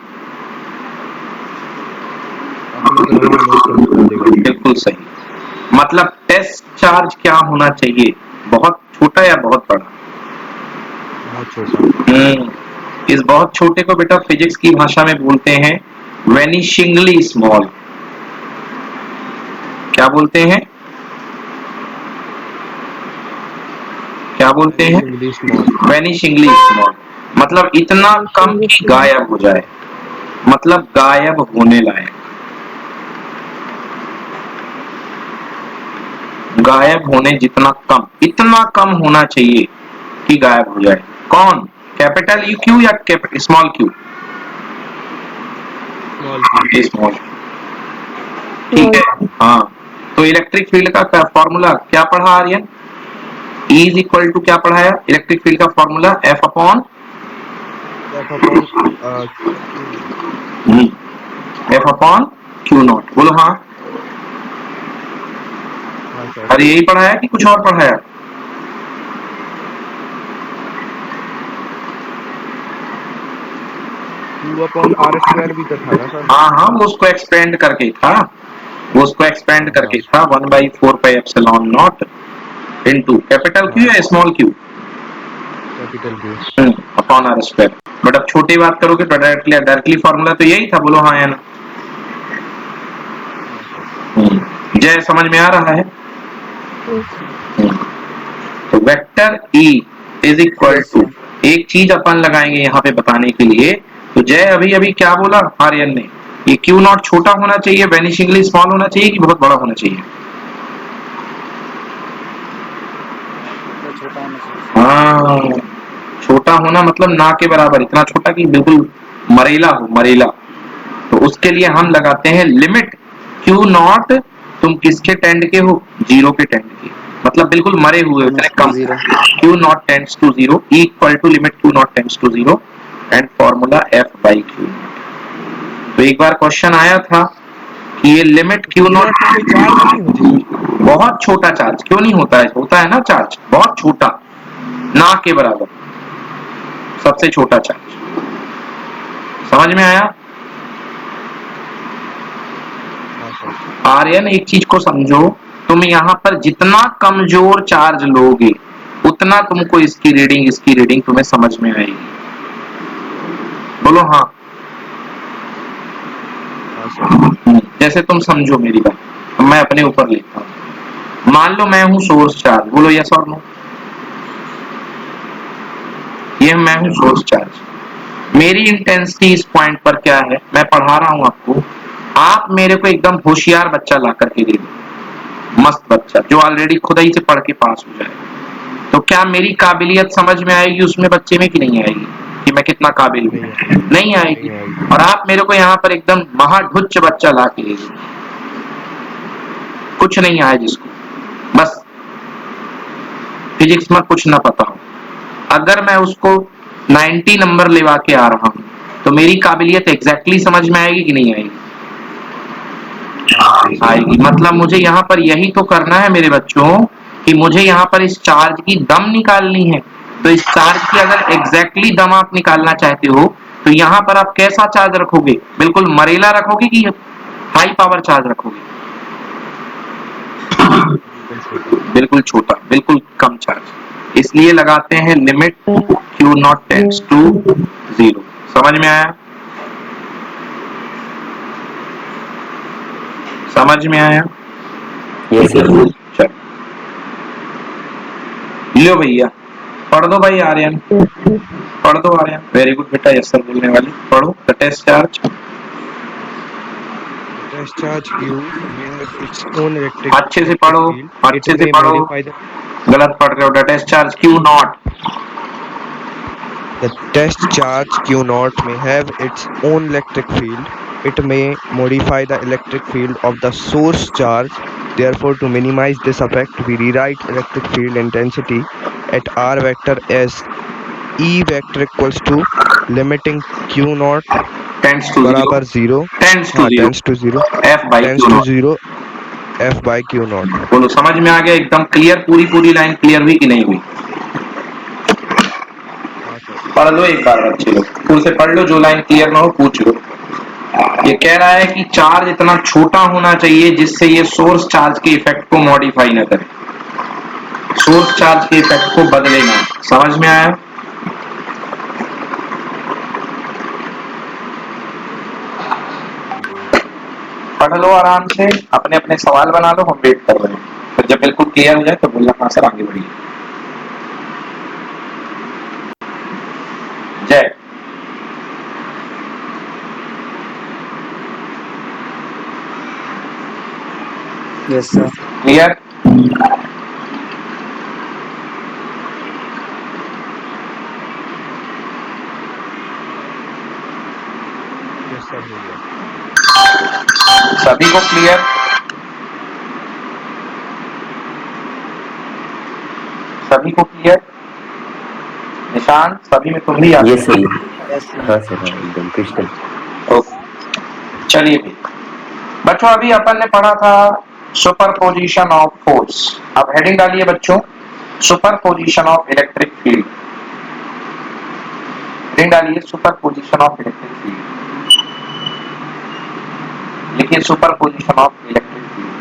बिल्कुल सही। मतलब टेस्ट चार्ज क्या होना चाहिए? बहुत छोटा या बहुत बड़ा? बहुत छोटा। इस बहुत छोटे को बेटा फिजिक्स की भाषा में बोलते हैं वेनिशिंगली स्मॉल। क्या बोलते हैं? क्या बोलते हैं? वेनिशिंगली स्मॉल। मतलब इतना कम कि गायब हो जाए, मतलब गायब होने लायक, गायब होने जितना कम, इतना कम होना चाहिए कि गायब हो जाए। कौन? कैपिटल यू क्यू या स्मॉल क्यू? स्मॉल। ठीक है। हाँ, तो इलेक्ट्रिक फील्ड का फॉर्मूला क्या पढ़ा Aryan? E is equal to क्या पढ़ाया? इलेक्ट्रिक फील्ड का formula F upon Q naught. बोलो हाँ। अरे यही पढ़ाया कि कुछ और पढ़ाया? Q/r² भी तो था ना सर? हाँ हाँ, वो उसको एक्सपेंड करके था, वो उसको एक्सपेंड करके था 1/4 pi epsilon naught into capital Q या small Q? Capital Q upon R square. But अब छोटी बात करोगे तो डायरेक्टली फॉर्मूला तो यही था। बोलो हाँ या ना? जय, समझ में आ रहा है? तो vector E is equal to, एक चीज अपन लगाएंगे यहाँ पे बताने के लिए। तो जय अभी अभी क्या बोला आर्यन ने? ये Q नॉट छोटा होना चाहिए, वेनिशिंगली स्मॉल होना चाहिए कि बहुत बड़ा होना चाहिए? छोटा होना चाहिए। हाँ, छोटा होना मतलब ना के बराबर, इतना छोटा कि बिल्कुल मरेला हो, मरेला। तो उसके लिए हम लगाते हैं लिमिट Q नॉट, तुम किसके टेंड के हो? 0 के टेंड के, मतलब बिल्कुल मरे हुए, उतने कम। Q naught tends to 0 equal to limit Q naught tends to 0 and formula F by Q। तो एक बार क्वेश्चन आया था कि ये लिमिट Q नॉट, बहुत छोटा चार्ज क्यों नहीं होता है? होता है ना चार्ज, बहुत छोटा, ना के बराबर, सबसे छोटा चार्ज। समझ में आया? आर्यन एक चीज को समझो, तुम यहाँ पर जितना कमजोर चार्ज लोगे उतना तुमको इसकी रीडिंग तुम्हें समझ में आएगी। बोलो हाँ। जैसे तुम समझो मेरी बात, मैं अपने ऊपर लेता हूं। मान लो मैं हूं सोर्स चार्ज, बोलो यस और नो। ये मैं हूं सोर्स चार्ज, मेरी इंटेंसिटी इस पॉइंट पर क्या है मैं पढ़ा रहा हूं आपको। आप मेरे को एकदम होशियार बच्चा ला करके दे दो, मस्त बच्चा जो ऑलरेडी खुद ही से पढ़ के पास हो जाए, तो क्या मेरी काबिलियत समझ में आएगी उसमें बच्चे में कि नहीं आएगी? कि मैं कितना काबिल हूं? नहीं आएगी। और आप मेरे को यहाँ पर एकदम महाढुच्च बच्चा ला के दे दो, कुछ नहीं आया जिसको, बस फिजिक्स में कुछ ना पता हो, अगर मैं उसको 90 नंबर लेवा के आ रहा हूं तो मेरी काबिलियत एग्जैक्टली समझ में आएगी कि नहीं आएगी? आएगी। मतलब मुझे यहाँ पर यही तो करना है मेरे बच्चों कि मुझे यहाँ पर इस चार्ज की दम निकालनी है। तो इस चार्ज की अगर एग्जैक्टली दम आप निकालना चाहते हो तो यहाँ पर आप कैसा चार्ज रखोगे? बिल्कुल मरेला रखोगे कि हाई पावर चार्ज रखोगे? बिल्कुल छोटा, बिल्कुल कम चार्ज। इसलिए लगाते हैं limit Q naught tends to 0। समझ में आया? समझ में आया? Yes sir. चलो लो भैया, पढ़ दो भाई आर्यन, पढ़ दो आर्यन। वेरी गुड बेटा, यस सर बोलने वाले। पढ़ो the test charge. test charge Q may have its own electric अच्छे से electric पढ़ो, field. It अच्छे से may पढ़ो, modify the गलत पढ़ रहे हो। The test charge Q naught, test charge Q naught may have its own electric field. It may modify the electric field of the source charge. Therefore, to minimize this effect, we rewrite electric field intensity at r vector as E vector equals to limiting Q naught tends to zero, बराबर 0, tends to हाँ zero, tends to 0, F by tends Q to naught. 0 F by Q naught. बोलो समझ में आ गया? एकदम clear, पूरी पूरी line clear हुई कि नहीं हुई? हाँ सर। पढ़ लो एक बार बच्चे लोग, फिर से पढ़ लो, जो लाइन क्लियर ना हो पूछ लो। ये कह रहा है कि चार्ज इतना छोटा होना चाहिए जिससे ये सोर्स चार्ज के इफेक्ट को मॉडिफाई ना करे, सोर्स चार्ज के इफेक्ट को बदले ना। समझ में आया? पढ़ लो आराम से, अपने अपने सवाल बना लो, हम वेट कर रहे हैं। फिर जब बिल्कुल क्लियर हो जाए तो बोलना हाँ सर आगे बढ़िए। जय। Yes, sir. Clear? Yes sir हो गया। सभी को क्लियर? सभी को क्लियर? निशान, सभी में तुम भी आ ये गए? सही। Yes, sir. हाँ सर, हाँ एकदम क्रिस्टल। ओके, चलिए भी बच्चों, अभी अपन ने पढ़ा था सुपरपोजिशन ऑफ फोर्स। अब हेडिंग डालिए बच्चों, superposition of electric field. Heading डालिए सुपरपोजिशन ऑफ इलेक्ट्रिक फील्ड, लिखिए superposition of electric field.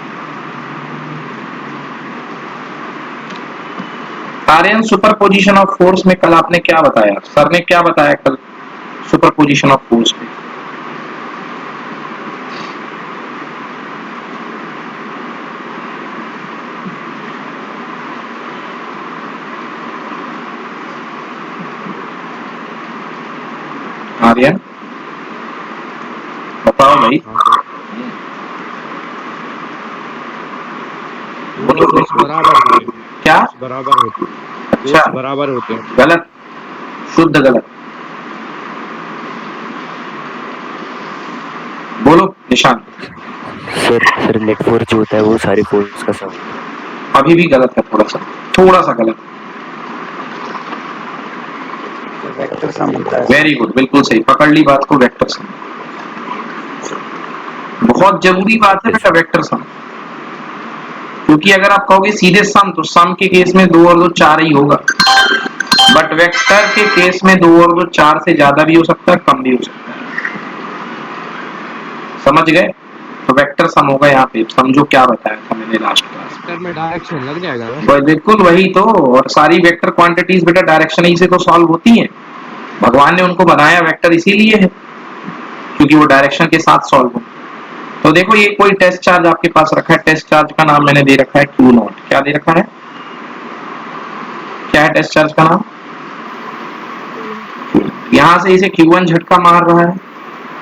Aryan, superposition of force में कल आपने क्या बताया? सर ने क्या बताया कल सुपरपोजिशन ऑफ फोर्स में? आर्यन बताओ भाई। दोनों फोर्स बराबर होते हैं। क्या? बराबर होते हैं। अच्छा, फोर्स बराबर होते हैं। गलत, शुद्ध गलत। बोलो निशान। सर नेट फोर्स जो होता है वो सारे फोर्स का सम होता है। अभी भी गलत है, थोड़ा सा गलत। वेक्टर सम होता है। वेरी गुड, बिल्कुल सही पकड़ ली बात को, वेक्टर सम। बहुत जरूरी बात है बेटा वेक्टर सम, क्योंकि अगर आप कहोगे सीधे सम तो सम के केस में 2 और 2 4 ही होगा, बट वेक्टर के केस में 2 और 2 4 से ज्यादा भी हो सकता है, कम भी हो सकता है। समझ गए? तो वेक्टर सम होगा यहाँ पे। समझो क्या बताया था मैंने लास्ट क्लास वेक्टर में डायरेक्शन लग जाएगा ना? में। बिल्कुल वही तो, और सारी वेक्टर क्वांटिटीज बेटा डायरेक्शन ही से तो सॉल्व होती हैं। भगवान ने उनको बनाया वेक्टर इसीलिए है क्योंकि वो डायरेक्शन के साथ सॉल्व हो। तो देखो ये कोई टेस्ट चार्ज आपके पास रखा है, टेस्ट चार्ज का नाम मैंने दे रखा है क्यू नॉट। क्या दे रखा है? क्या है टेस्ट चार्ज का नाम? यहां से इसे Q1 झटका मार रहा है,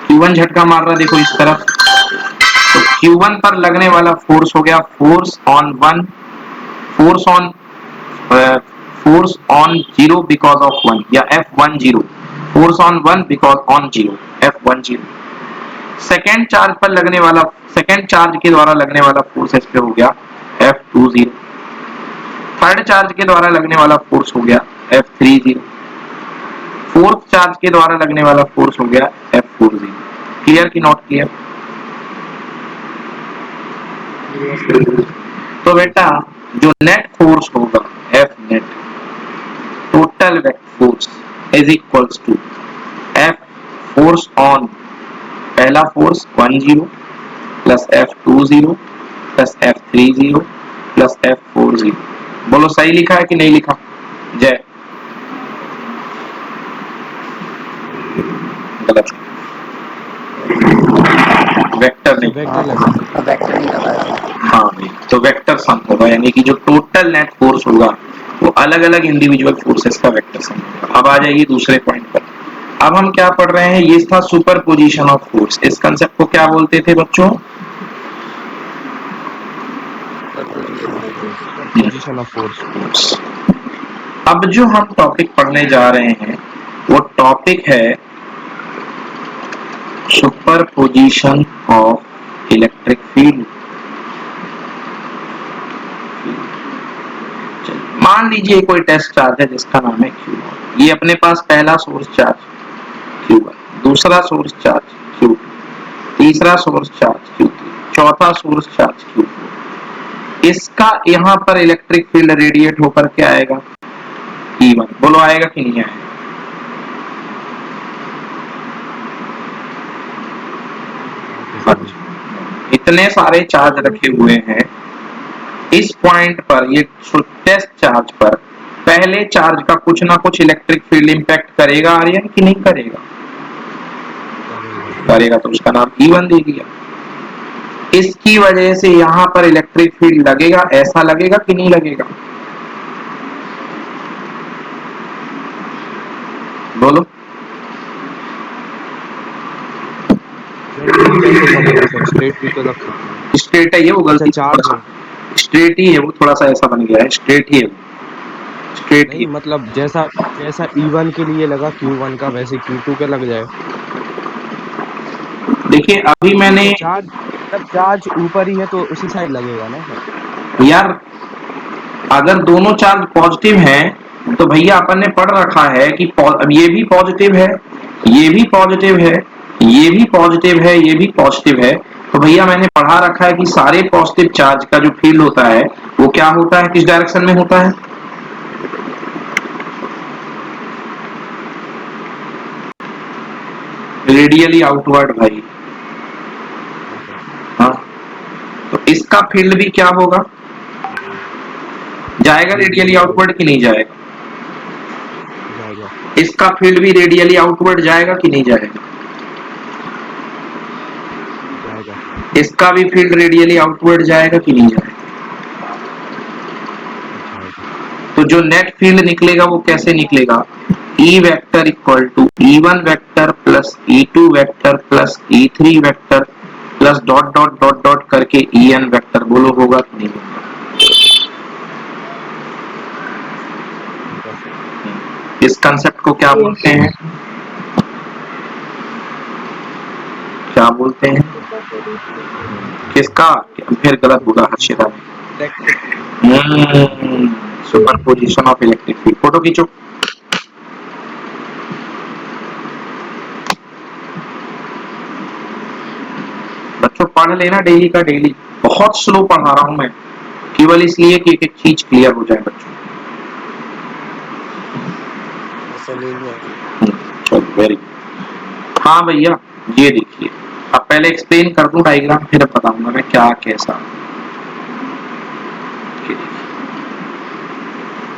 Q1 झटका मार रहा है, देखो इस तरफ। तो Q1 पर लगने वाला फोर्स हो गया force on 1, force on 0 because of 1, या F10, force on 1 because on 0, F10। Second charge पर लगने वाला, सेकेंड चार्ज के द्वारा लगने वाला फोर्स इस पे हो गया F20। थर्ड चार्ज के द्वारा लगने वाला फोर्स हो गया F30। फोर्थ चार्ज के द्वारा लगने वाला फोर्स हो गया F40। क्लियर की नॉट क्लियर? तो बेटा जो नेट फोर्स होगा F net, total vector force is equals to F force on पहला force 10 plus F20 plus F30 plus F40। बोलो सही लिखा है कि नहीं लिखा? जय। गलत, वेक्टर नहीं। वेक्टर नहीं लगाया। हाँ भाई, तो वेक्टर सम होगा, यानी कि जो टोटल नेट फोर्स होगा वो अलग अलग इंडिविजुअल फोर्सेस का वेक्टर सम होगा। अब आ जाइए दूसरे पॉइंट पर। अब हम क्या पढ़ रहे हैं? ये था सुपरपोजिशन ऑफ फोर्स। इस कंसेप्ट को क्या बोलते थे बच्चों? Superposition of force. अब जो हम टॉपिक पढ़ने जा रहे हैं वो टॉपिक है सुपरपोजिशन ऑफ इलेक्ट्रिक फील्ड। मान लीजिए कोई टेस्ट चार्ज है जिसका नाम है Q1। ये अपने पास पहला सोर्स चार्ज Q1, दूसरा सोर्स चार्ज Q2, तीसरा सोर्स चार्ज Q3, चौथा सोर्स चार्ज Q4। इसका यहाँ पर इलेक्ट्रिक फील्ड रेडिएट होकर क्या आएगा? E1। बोलो आएगा कि नहीं आएगा? इतने सारे चार्ज रखे हुए हैं इस पॉइंट पर, ये टेस्ट चार्ज पर पहले चार्ज का कुछ ना कुछ इलेक्ट्रिक फील्ड इंपैक्ट करेगा आर्यन कि नहीं करेगा? करेगा, तो उसका नाम E1 दे दिया। इसकी वजह से यहां पर इलेक्ट्रिक फील्ड लगेगा, ऐसा लगेगा कि नहीं लगेगा? बोलो। स्ट्रेट भी तो लग सकता है। स्ट्रेट है ये, वो गलती चार्ज है। स्ट्रेट ही है वो, थोड़ा सा ऐसा बन गया है, स्ट्रेट ही है, स्ट्रेट ही। नहीं मतलब जैसा जैसा E1 के लिए लगा Q1 का, वैसे Q2 के लग जाए। देखिए अभी मैंने चार्ज ऊपर ही है तो उसी साइड लगेगा ना सर। यार, अगर दोनों चार्ज पॉजिटिव हैं तो भैया अपन ने पढ़ रखा है कि अब ये भी पॉजिटिव है, ये भी पॉजिटिव है, ये भी पॉजिटिव है, ये भी पॉजिटिव है, तो भैया मैंने पढ़ा रखा है कि सारे पॉजिटिव चार्ज का जो फील्ड होता है वो क्या होता है, किस डायरेक्शन में होता है? रेडियली आउटवर्ड भाई। हाँ, तो इसका फील्ड भी क्या होगा? जाएगा रेडियली आउटवर्ड कि नहीं जाएगा? इसका फील्ड भी रेडियली आउटवर्ड जाएगा कि नहीं जाएगा? इसका भी फील्ड रेडियली आउटवर्ड जाएगा कि नहीं जाएगा? तो जो नेट फील्ड निकलेगा वो कैसे निकलेगा? E vector equal to E1 vector plus E2 vector plus E3 vector plus dot dot dot dot करके En वेक्टर। बोलो होगा कि नहीं होगा? इस कंसेप्ट को क्या बोलते हैं? क्या बोलते हैं? किसका? फिर गलत बोला हर्षिता ने। Superposition of electric field. Photo खींचो। बच्चों पढ़ लेना डेली का डेली। बहुत स्लो पढ़ा रहा हूं मैं, केवल इसलिए कि एक एक चीज क्लियर हो जाए बच्चों। चलो वेरी गुड। हाँ भैया ये देखिए, अब पहले एक्सप्लेन कर दूं डायग्राम, फिर बताऊंगा मैं क्या कैसा।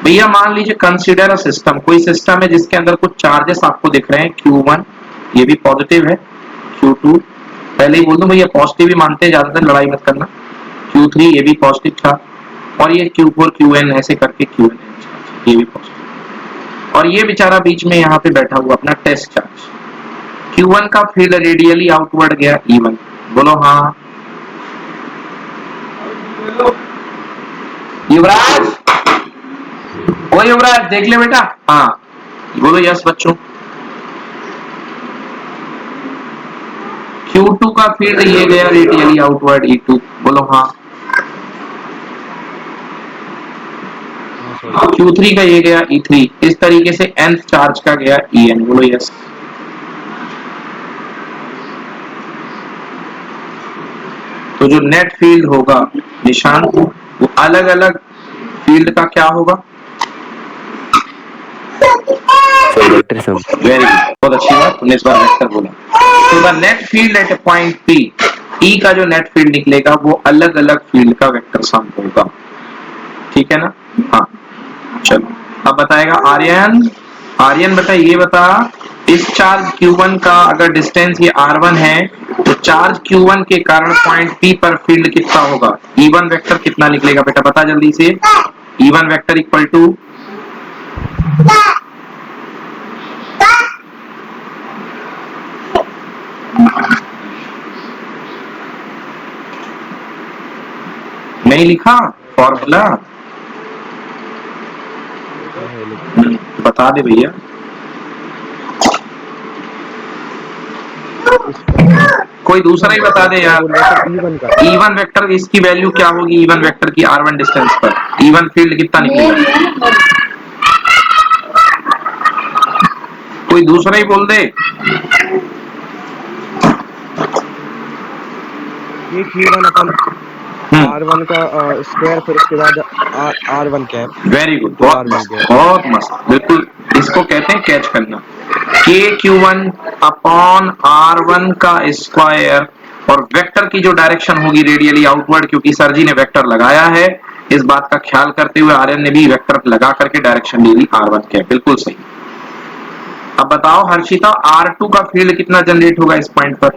भैया मान लीजिए कंसीडर अ सिस्टम, कोई सिस्टम है जिसके अंदर कुछ चार्जेस आपको दिख रहे हैं। Q1 ये भी पॉजिटिव है, Q2 पहले ही बोल दूं भैया पॉजिटिव ही मानते हैं, ज्यादातर लड़ाई मत करना। Q3 ये भी पॉजिटिव था, और ये Q4 Qn ऐसे करके Qn ये भी पॉजिटिव, और ये बेचारा बीच में यहाँ पे बैठा हुआ अपना टेस्ट चार्ज। Q1 का फील्ड रेडियली आउटवर्ड गया E1। बोलो हाँ। युवराज, ओ युवराज देख ले बेटा। हाँ बोलो यस बच्चों। Q2 का फील्ड ये गया रेडियली आउटवर्ड E2। बोलो हाँ। Q3 का ये गया E3। इस तरीके से nth चार्ज का गया En। बोलो यस। तो जो नेट फील्ड होगा निशान, वो अलग अलग फील्ड का क्या होगा? Vector sum. वेरी गुड, बहुत अच्छी बात, तुमने इस बार वेक्टर बोला। तो the net field at A point P, E का जो नेट फील्ड निकलेगा वो अलग अलग फील्ड का वेक्टर सम होगा। ठीक है ना? हाँ चलो अब बताएगा आर्यन। आर्यन बता, ये बता इस चार्ज Q1 का अगर डिस्टेंस ये R1 है तो चार्ज Q1 के कारण पॉइंट P पर फील्ड कितना होगा? E1 वेक्टर कितना निकलेगा बेटा, बता जल्दी से। E1 वेक्टर इक्वल टू नहीं लिखा, फॉर्मूला है लेकिन बता दे भैया। इसका कोई दूसरा ही बता दे क्या यार। बोल रहे सर E1 का इवन वेक्टर इसकी वैल्यू क्या होगी, इवन वेक्टर की R1 डिस्टेंस पर इवन फील्ड कितना निकलेगा? कोई दूसरा ही बोल दे। ये Q1 अपन R1 का स्क्वायर फिर उसके बाद R1 कैप वेरी गुड, तो बहुत R1 मस्त, कैप। बहुत मस्त, बिल्कुल इसको कहते हैं कैच करना। KQ1 अपॉन R1 का स्क्वायर और वेक्टर की जो डायरेक्शन होगी रेडियली आउटवर्ड, क्योंकि सर जी ने वेक्टर लगाया है, इस बात का ख्याल करते हुए आर्यन ने भी वेक्टर लगा करके डायरेक्शन ले ली R1 कैप, बिल्कुल सही। अब बताओ हर्षिता, R2 का फील्ड कितना जनरेट होगा इस पॉइंट पर?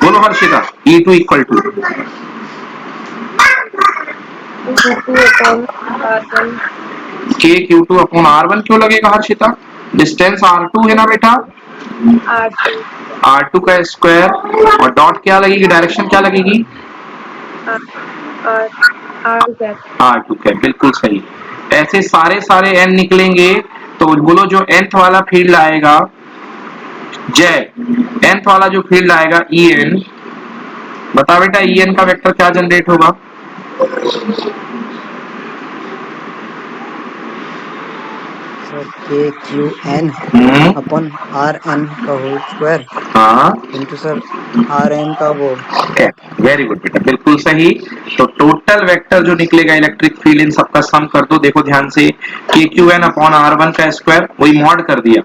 बोलो Harshita. E2 equal to U2 upon R1 KQ2 upon R1 क्यों लगेगा हर्षिता? डिस्टेंस R2 है ना बेटा, R2 R2 का स्क्वायर और डॉट क्या लगेगी, डायरेक्शन क्या लगेगी? R R R gap R2 का, बिल्कुल सही। ऐसे सारे सारे n निकलेंगे तो बोलो जो nth वाला फील्ड आएगा, जय, nth वाला जो फील्ड आएगा En, बता बेटा En का वेक्टर क्या जनरेट होगा? सर KQN अपन RN का होल स्क्वायर हाँ, इंटू सर RM का वो वेरी गुड बेटा, बिल्कुल सही। तो टोटल वेक्टर जो निकलेगा इलेक्ट्रिक फील्ड, इन सबका सम कर दो। देखो ध्यान से, KQN अपॉन R1 का स्क्वायर, वही मॉड कर दिया,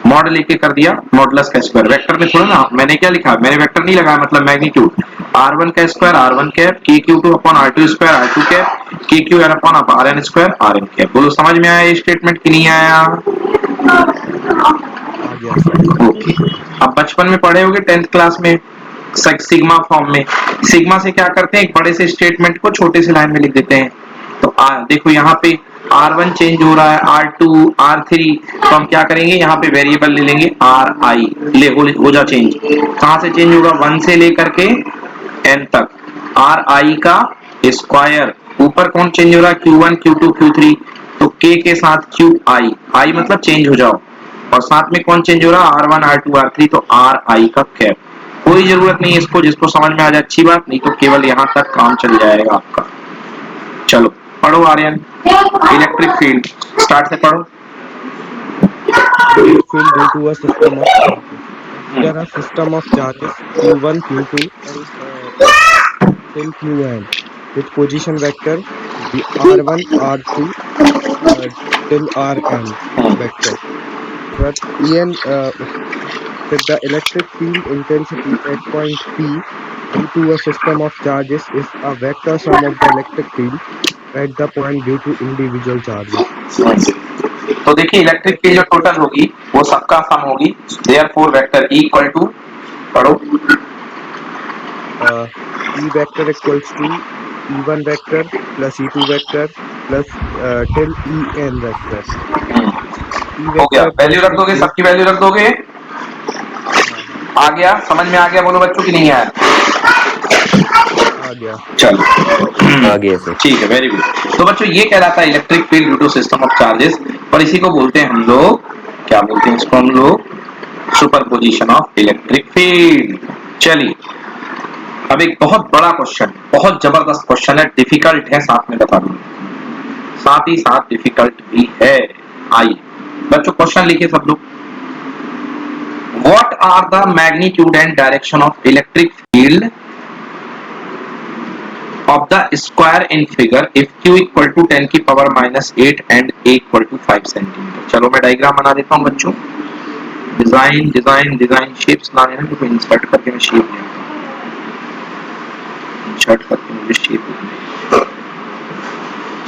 मॉड लेके कर दिया मॉडुलस का स्क्वायर। वेक्टर में थोड़ा ना, मैंने क्या लिखा, मैंने वेक्टर नहीं लगाया, मतलब मैग्नीट्यूड। R1 का square R1 cap, KQ2 upon R2 square R2 cap, KQN upon RN square RN cap. बोलो समझ में आया ये स्टेटमेंट कि नहीं आया? आ गया सर। ओके। अब बचपन में पढ़े होगे 10th क्लास में सिग्मा फॉर्म में, सिग्मा से क्या करते हैं, एक बड़े से स्टेटमेंट को छोटे से लाइन में लिख देते हैं। तो देखो यहाँ पे R1 चेंज हो रहा है, R2 R3, तो हम क्या करेंगे, यहाँ पे वेरिएबल ले लेंगे Ri, ले हो जा चेंज। कहाँ से चेंज होगा? 1 से लेकर के n तक, Ri का स्क्वायर, ऊपर कौन चेंज हो रहा है? Q1 Q2 Q3, तो K के साथ QI, I मतलब चेंज हो जाओ, और साथ में कौन चेंज हो रहा है? R1 R2 R3, तो Ri का कैप। कोई जरूरत नहीं है इसको, जिसको समझ में आ जाए अच्छी बात, नहीं तो केवल यहाँ तक काम चल जाएगा आपका। चलो पढ़ो आर्यन, इलेक्ट्रिक फील्ड स्टार्ट से पढ़ो। Field due to a system of charges. Consider a system of charges Q1, Q2, till Qn with position vector R1, R2 till Rn vector. But En with the electric field intensity at point P due to a system of charges is a vector sum of the electric field at the point due to individual charges. तो देखिए electric field जो total होगी वो सबका sum होगी, therefore vector E equal to, पढ़ो। E vector equals to E1 vector plus E2 vector plus till En vector. E हो गया, vector वैल्यू रख दोगे, सबकी वैल्यू रख दोगे। आ गया, समझ में आ गया? बोलो बच्चों की नहीं आया? आ गया। चलो आ गया सर। ठीक है, वेरी गुड। तो बच्चों ये कहलाता है electric field due to system of charges, और इसी को बोलते हैं हम लोग, क्या बोलते हैं इसको हम लोग? Superposition of electric field. चलिए अब एक बहुत बड़ा क्वेश्चन, बहुत जबरदस्त क्वेश्चन है, डिफिकल्ट है, साथ में बता दूं, साथ ही साथ डिफिकल्ट भी है। आइए बच्चों क्वेश्चन लिखिए सब लोग। What are the magnitude and direction of electric field of the square in figure if q equal to 10 की power -8 and a equal to 5 centimetre? चलो मैं डायग्राम बना देता हूँ बच्चों। डिजाइन डिजाइन डिजाइन शेप्स ना लेना, क्योंकि इंसर्ट करके मैं शेप ले आता हूँ, इंसर्ट करके मुझे शेप लेना है।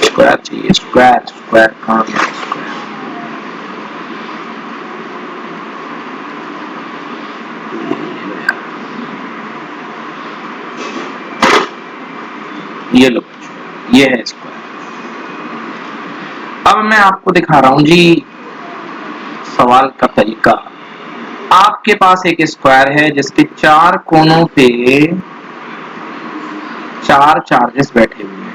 स्क्वायर चाहिए, स्क्वायर स्क्वायर कहाँ गया स्क्वायर? ये लो, ये है स्क्वायर। अब अब मैं आपको दिखा रहा हूं जी सवाल का तरीका। आपके पास एक स्क्वायर है जिसके 4 कोनों पे 4 चार्जेस बैठे हुए हैं।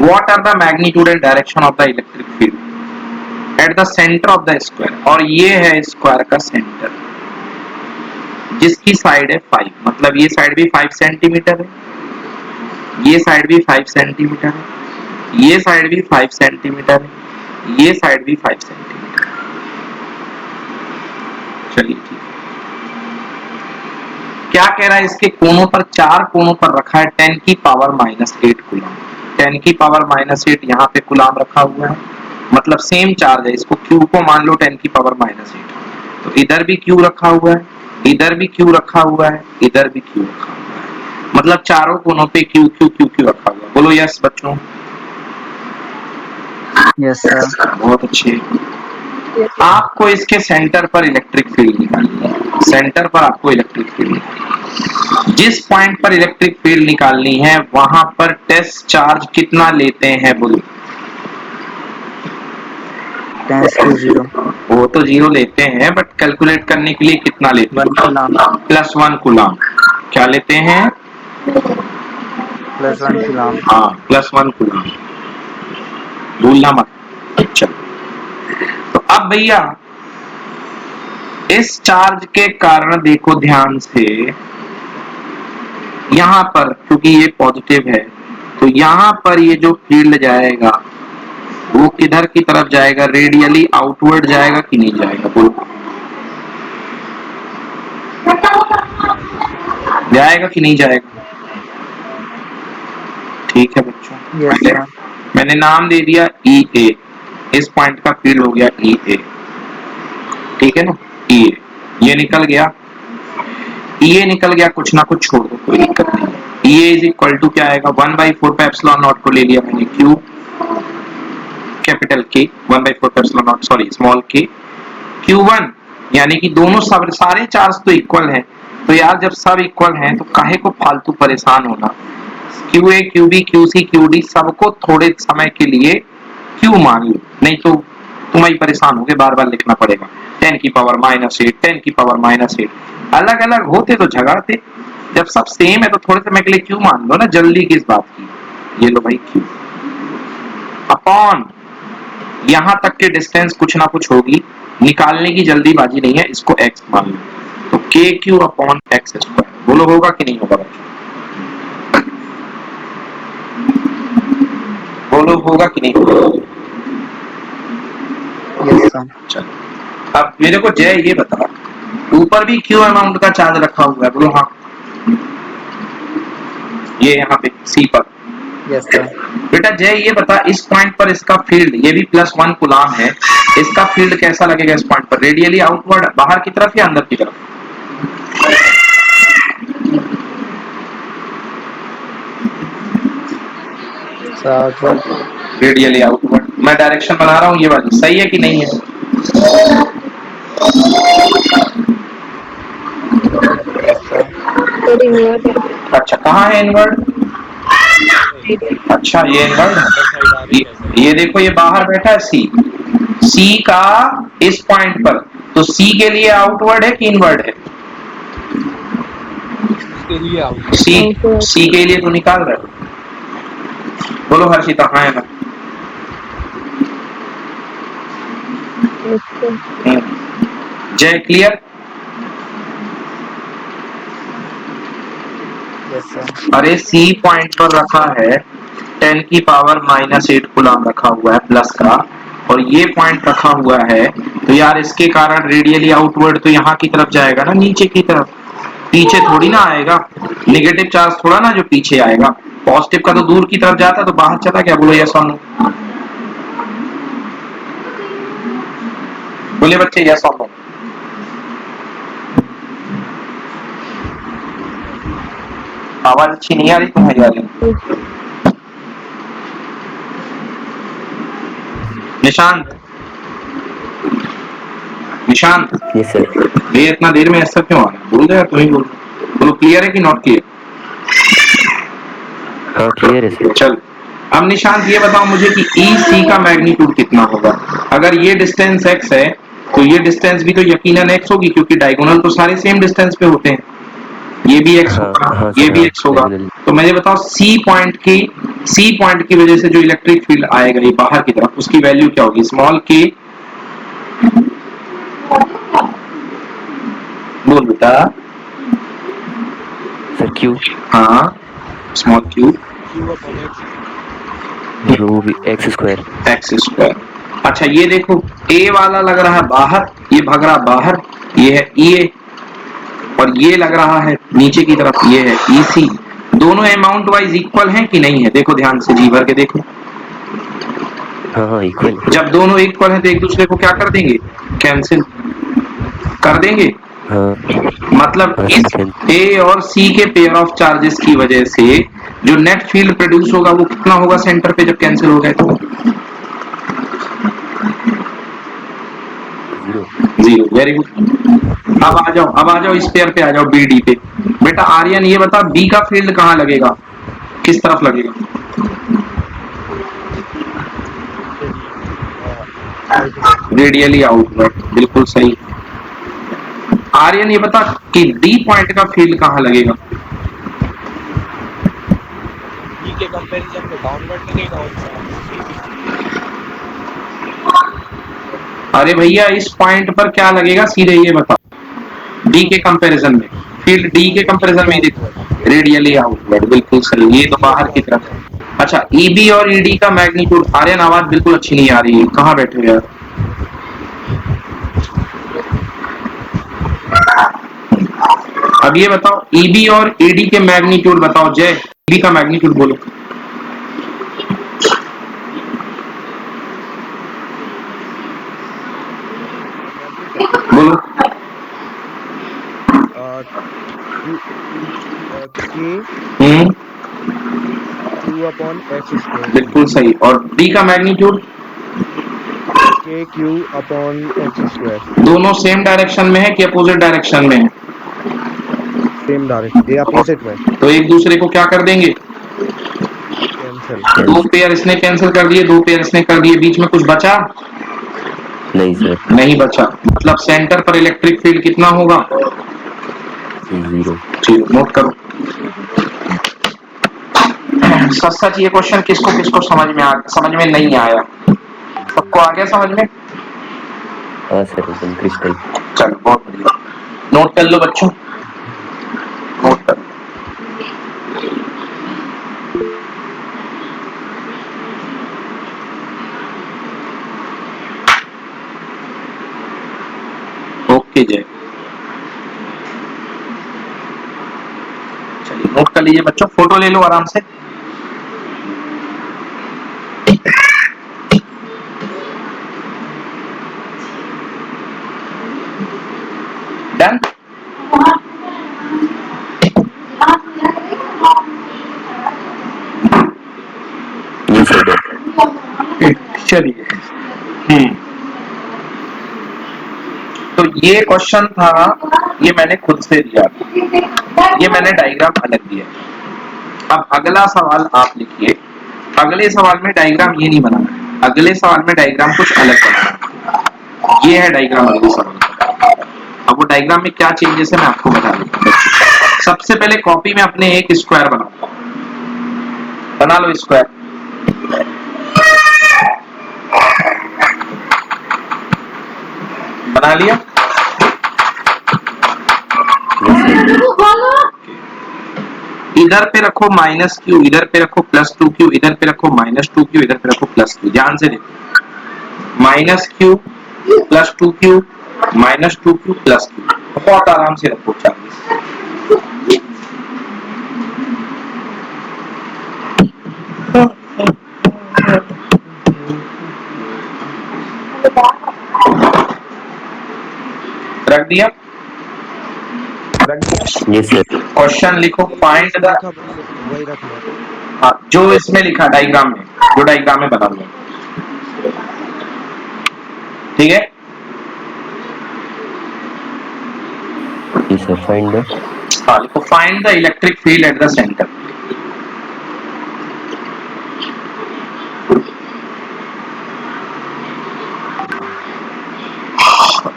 What are the magnitude and direction of the electric field at the centre of the square. और ये है स्क्वायर का सेंटर जिसकी साइड है 5, मतलब ये साइड भी 5 सेंटीमीटर है, ये साइड भी 5 सेंटीमीटर है, ये साइड भी 5 सेंटीमीटर है, ये साइड भी 5 सेंटीमीटर है। चलिए ठीक है। क्या कह रहा है, इसके कोनों पर 4 कोनों पर रखा है 10 की पावर -8 कूलम। 10 की पावर -8 यहाँ पे कूलम रखा हुआ है, मतलब सेम चार्ज है। इसको Q को मान लो 10 की पावर -8, तो इधर भी Q रखा हुआ है, इधर भी Q रखा हुआ है, इधर भी Q रखा हुआ है, मतलब चारों कोनों पे Q Q Q Q रखा हुआ है। बोलो यस बच्चों। Yes sir. बहुत अच्छे। आपको इसके सेंटर पर इलेक्ट्रिक फील्ड निकालनी है। सेंटर पर आपको इलेक्ट्रिक फील्ड निकालनी है। जिस पॉइंट पर इलेक्ट्रिक फील्ड निकालनी है वहां पर टेस्ट चार्ज कितना लेते हैं बोलो। 10/0 वो तो 0 लेते हैं, बट कैलकुलेट करने के लिए कितना लेते 1 हैं? Coulomb +1 coulomb. क्या लेते हैं? +1 कूलम। हाँ, +1 कूलम, भूलना मत। अच्छा, तो अब भैया इस चार्ज के कारण देखो ध्यान से, यहां पर क्योंकि ये पॉजिटिव है तो यहां पर ये जो फील्ड जाएगा वो किधर की तरफ जाएगा? रेडियली आउटवर्ड जाएगा कि नहीं जाएगा? बोलो जाएगा कि नहीं जाएगा? ठीक है बच्चों, यस सर। मैंने नाम दे दिया EA। इस पॉइंट का फील्ड हो गया EA, ठीक है ना? EA ये निकल गया, EA निकल गया, कुछ ना कुछ छोड़ दो, कोई दिक्कत नहीं है। EA इज इक्वल टू क्या आएगा? 1/4 पे एप्सिलॉन नॉट को ले लिया मैंने Q कैपिटल K, 1/4 पे epsilon not, sorry small k Q1, यानी कि दोनों सब सारे चार्ज तो इक्वल हैं, तो यार जब सब इक्वल हैं तो काहे को फालतू परेशान होना। QA QB QC QD सबको थोड़े समय के लिए Q मान लो, नहीं तो तुम ही परेशान होगे, बार बार लिखना पड़ेगा 10 की पावर -8, 10 की पावर -8। अलग अलग होते तो झगड़ते, जब सब सेम है तो थोड़े समय के लिए Q मान लो ना, जल्दी किस बात की। ये लो भाई Q अपॉन यहां तक के डिस्टेंस कुछ ना कुछ होगी, निकालने की जल्दीबाजी नहीं है, इसको x मान लो, तो KQ अपॉन x²। बोलो होगा कि नहीं होगा बच्चों? बोलो होगा कि नहीं होगा? Yes sir. चलो अब मेरे को जय ये बता, ऊपर भी Q अमाउंट का चार्ज रखा हुआ है, बोलो हाँ। ये यहाँ पे C पर। Yes sir. बेटा जय ये बता, इस पॉइंट पर इसका फील्ड, ये भी +1 कूलम है, इसका फील्ड कैसा लगेगा इस पॉइंट पर? रेडियली आउटवर्ड, बाहर की तरफ या अंदर की तरफ? Sir outward. Radially outward. मैं डायरेक्शन बना रहा हूँ ये वाली, सही है कि नहीं है? Yes sir. थोड़ी इनवर्ट है। अच्छा कहाँ है इनवर्ड? अच्छा ये इनवर्ड है, ये देखो ये बाहर बैठा है C का इस पॉइंट पर, तो C के लिए आउटवर्ड है कि इनवर्ड है? C के लिए तो निकाल रहे हो। बोलो हर्षिता हाँ है ना? जय क्लियर? Yes sir. अरे C पॉइंट पर रखा है 10 की पावर -8 कूलम रखा हुआ है प्लस का, और ये पॉइंट रखा हुआ है, तो यार इसके कारण रेडियली आउटवर्ड तो यहाँ की तरफ जाएगा ना, नीचे की तरफ, पीछे थोड़ी ना आएगा। नेगेटिव चार्ज थोड़ा ना जो पीछे आएगा, पॉजिटिव का तो दूर की तरफ जाता तो बाहर चला गया। बोलो यस और नो? बोले बच्चे यस और नो? आवाज अच्छी नहीं आ रही तुम्हारी वाली। Nishant, Nishant yes sir. ये इतना देर में ऐसा क्यों आ रहा है? बोल दो यार, तुम ही बोल। बोलो क्लियर है कि नॉट क्लियर? हाँ क्लियर है सर। चल अब निशांत ये बताओ मुझे कि ई सी का मैग्नीट्यूड कितना होगा। अगर ये डिस्टेंस x है तो ये डिस्टेंस भी तो यकीनन x होगी, क्योंकि डायगोनल तो सारे सेम डिस्टेंस पे होते हैं। ये भी x हाँ होगा, हाँ ये सर, भी हाँ x होगा। diagonal। तो मुझे बताओ सी पॉइंट की वजह से जो इलेक्ट्रिक फील्ड आएगा ये बाहर की तरफ, उसकी वैल्यू क्या होगी? स्मॉल k, बोल बेटा। सर क्यू हाँ, स्मॉल q रो एक्स स्क्वायर। X square. अच्छा ये देखो, ए वाला लग रहा है बाहर, ये भाग रहा बाहर, ये है ई, और ये लग रहा है नीचे की तरफ, ये है ई सी। दोनों अमाउंट वाइज इक्वल हैं कि नहीं है? देखो ध्यान से, जी भर के देखो। हाँ हाँ इक्वल। जब दोनों इक्वल हैं तो एक दूसरे को क्या कर देंगे? कैंसिल कर देंगे। हाँ मतलब हाँ इस सर, कैंसिल। ए और सी के पेयर ऑफ चार्जेस की वजह से जो नेट फील्ड प्रोड्यूस होगा वो कितना होगा सेंटर पे जब कैंसिल हो गए तो? 0। 0। Very good. अब आ जाओ इस पेयर पे, आ जाओ बी डी पे। बेटा आर्यन ये बता, बी का फील्ड कहाँ लगेगा, किस तरफ लगेगा? रेडियली आउटवर्ड, बिल्कुल सही। आर्यन ये बता कि डी पॉइंट का फील्ड कहाँ लगेगा? बी के कंपैरिजन में डाउनवर्ड लगेगा। अरे भैया इस पॉइंट पर क्या लगेगा, सीधे ये बता। डी के कंपैरिजन में फील्ड, डी के कंपैरिजन में देखो रेडियली आउटवर्ड, बिल्कुल सही, ये तो बाहर की तरफ है। अच्छा ईबी और ईडी का मैग्नीट्यूड, आर्यन आवाज बिल्कुल अच्छी नहीं आ रही है, कहाँ बैठे हो यार? अब ये बताओ ईबी और ईडी के मैग्नीट्यूड बताओ। जय, ईबी का मैग्नीट्यूड बोलो। बोलो। Q upon x square। बिल्कुल सही। और डी का magnitude? KQ upon x square। दोनों सेम डायरेक्शन में है कि अपोजिट डायरेक्शन में है? सेम डायरेक्शन, ये अपोजिट में। तो एक दूसरे को क्या कर देंगे? कैंसिल। दो पेयर इसने कैंसिल कर दिए, दो पेयर इसने कर दिए, बीच में कुछ बचा? नहीं सर, नहीं बचा। मतलब सेंटर पर इलेक्ट्रिक फील्ड कितना होगा? 0। चलो नोट करो। सच सच ये क्वेश्चन किसको किसको समझ में नहीं आया? सबको आ गया समझ में? हाँ सर, एकदम क्रिस्टल। चलो बहुत बढ़िया। नोट कर लो बच्चों, नोट कर लो। ओके जय, चलिए नोट कर लीजिए बच्चों, फोटो ले लो आराम से। डन। ये सर, चलिए तो ये क्वेश्चन था, ये मैंने खुद से दिया, ये मैंने डायग्राम अलग दिया। अब अगला सवाल आप लिखिए। अगले सवाल में डायग्राम ये नहीं बनाना है, अगले सवाल में डायग्राम कुछ अलग बनाना है। ये है डायग्राम अगले सवाल का। अब वो डायग्राम में क्या चेंजेस है मैं आपको बता देता हूँ। सबसे पहले कॉपी में अपने एक स्क्वायर बनाता हूँ, बना लो स्क्वायर। बना लिया? इधर पे रखो माइनस क्यू, इधर पे रखो प्लस 2q, इधर पे रखो माइनस 2q, इधर पे रखो प्लस q। ध्यान से देखो, minus q plus 2q minus 2q plus q। बहुत आराम से रखो चार्जेस। रख दिया? ये सर। क्वेश्चन लिखो, फाइंड द, वही रखना। हाँ जो इसमें लिखा डायग्राम में, जो डायग्राम में बना हुआ, ठीक है? ये सर, फाइंड द, हाँ लिखो, find the electric field at the centre.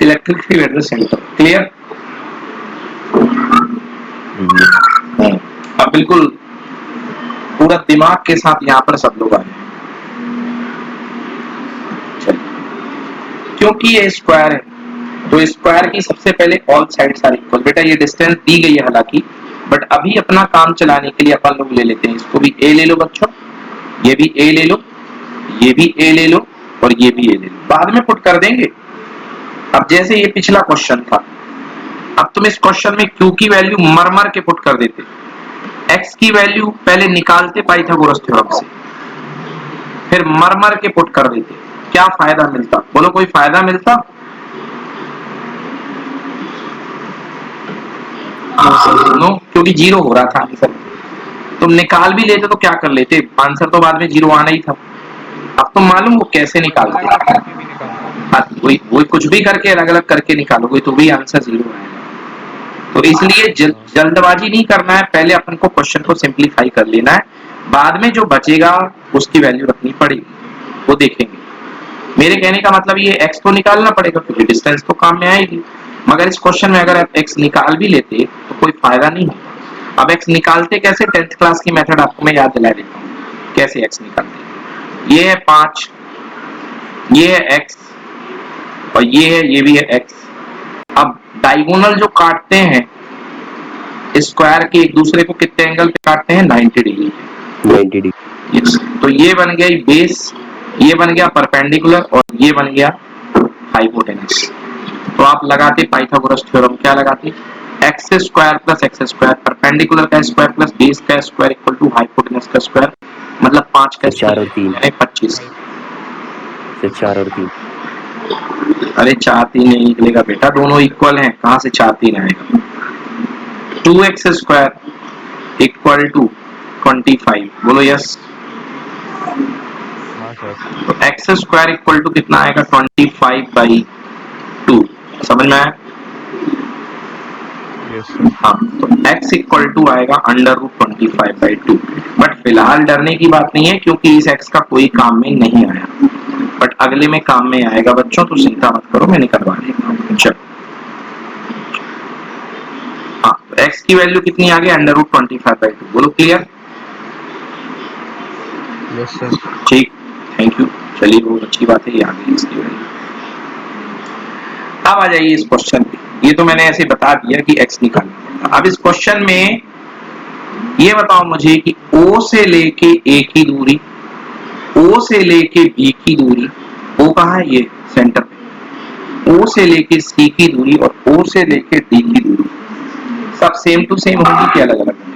Electric field at the centre. Clear? अब बिल्कुल पूरा दिमाग के साथ यहाँ पर सब लोग आ जाए। क्योंकि ये स्क्वायर है तो स्क्वायर की सबसे पहले ऑल साइड्स आर इक्वल। बेटा ये डिस्टेंस दी गई है हालांकि, बट अभी अपना काम चलाने के लिए अपन लोग ले लेते हैं इसको भी ए ले लो बच्चों, ये भी ए ले लो, ये भी ए ले लो और ये भी ए ले लो, बाद में पुट कर देंगे। अब जैसे ये पिछला क्वेश्चन था, अब तुम इस क्वेश्चन में क्यू की वैल्यू मर के पुट कर देते, एक्स की वैल्यू पहले निकालते पाइथागोरस थ्योरम से, फिर मर के पुट कर देते, क्या फायदा मिलता? बोलो कोई फायदा मिलता? नो, क्योंकि जीरो हो रहा था आंसर। तुम निकाल भी लेते तो क्या कर लेते, आंसर तो बाद में जीरो आना ही था। अब तुम मालूम वो कैसे निकालते, वही कुछ भी करके अलग अलग करके निकालोगे तो भी आंसर जीरो आएगा। तो इसलिए जल्दबाजी नहीं करना है, पहले अपन को क्वेश्चन को सिंप्लीफाई कर लेना है, बाद में जो बचेगा उसकी वैल्यू रखनी पड़ेगी, वो देखेंगे। मेरे कहने का मतलब ये एक्स तो निकालना पड़ेगा क्योंकि डिस्टेंस तो काम में आएगी, मगर इस क्वेश्चन में अगर आप एक्स निकाल भी लेते तो कोई फायदा नहीं होगा। अब एक्स निकालते कैसे, 10th क्लास की मेथड आपको मैं याद दिला देता हूँ कैसे एक्स निकालते। ये है 5, ये है एक्स और ये भी है एक्स। अब डायगोनल जो काटते हैं स्क्वायर के एक दूसरे को कितने एंगल पे काटते हैं, 90 डिग्री। 90 डिग्री। यस, तो ये बन गया बेस, ये बन गया परपेंडिकुलर और ये बन गया हाइपोटेनस। तो आप लगाते पाइथागोरस थ्योरम, क्या लगाते, x square plus x square, perpendicular का स्क्वायर प्लस बेस का स्क्वायर इक्वल टू हाइपोटेनस का स्क्वायर, मतलब 5 का चार और तीन, यानी 25। 4 और 3। अरे 4 3 नहीं निकलेगा बेटा, दोनों इक्वल हैं, कहां से 4 3 आएगा। 2x स्क्वायर इक्वल टू 25, बोलो यस। तो एक्स स्क्वायर इक्वल टू कितना आएगा, 25/2। समझ में आया? हाँ, तो x इक्वल टू आएगा √25/2। बट फिलहाल डरने की बात नहीं है क्योंकि इस x का कोई काम में नहीं आया, बट अगले में काम में आएगा बच्चों, तो चिंता मत करो, मैं निकलवा देगा। चलो हाँ, तो x की वैल्यू कितनी आ गई, √25/2। बोलो क्लियर? Yes sir. ठीक, थैंक यू। चलिए बहुत अच्छी बात है, ये आ गई इसकी वैल्यू। अब आ जाइए इस क्वेश्चन पे, ये तो मैंने ऐसे बता दिया कि x निकालना। अब इस क्वेश्चन में ये बताओ मुझे कि O से लेके A की दूरी, O से लेके B की दूरी, O कहाँ है, ये सेंटर पे, O से लेके C की दूरी और O से लेके D की दूरी सब सेम टू सेम होगी कि अलग अलग होगी?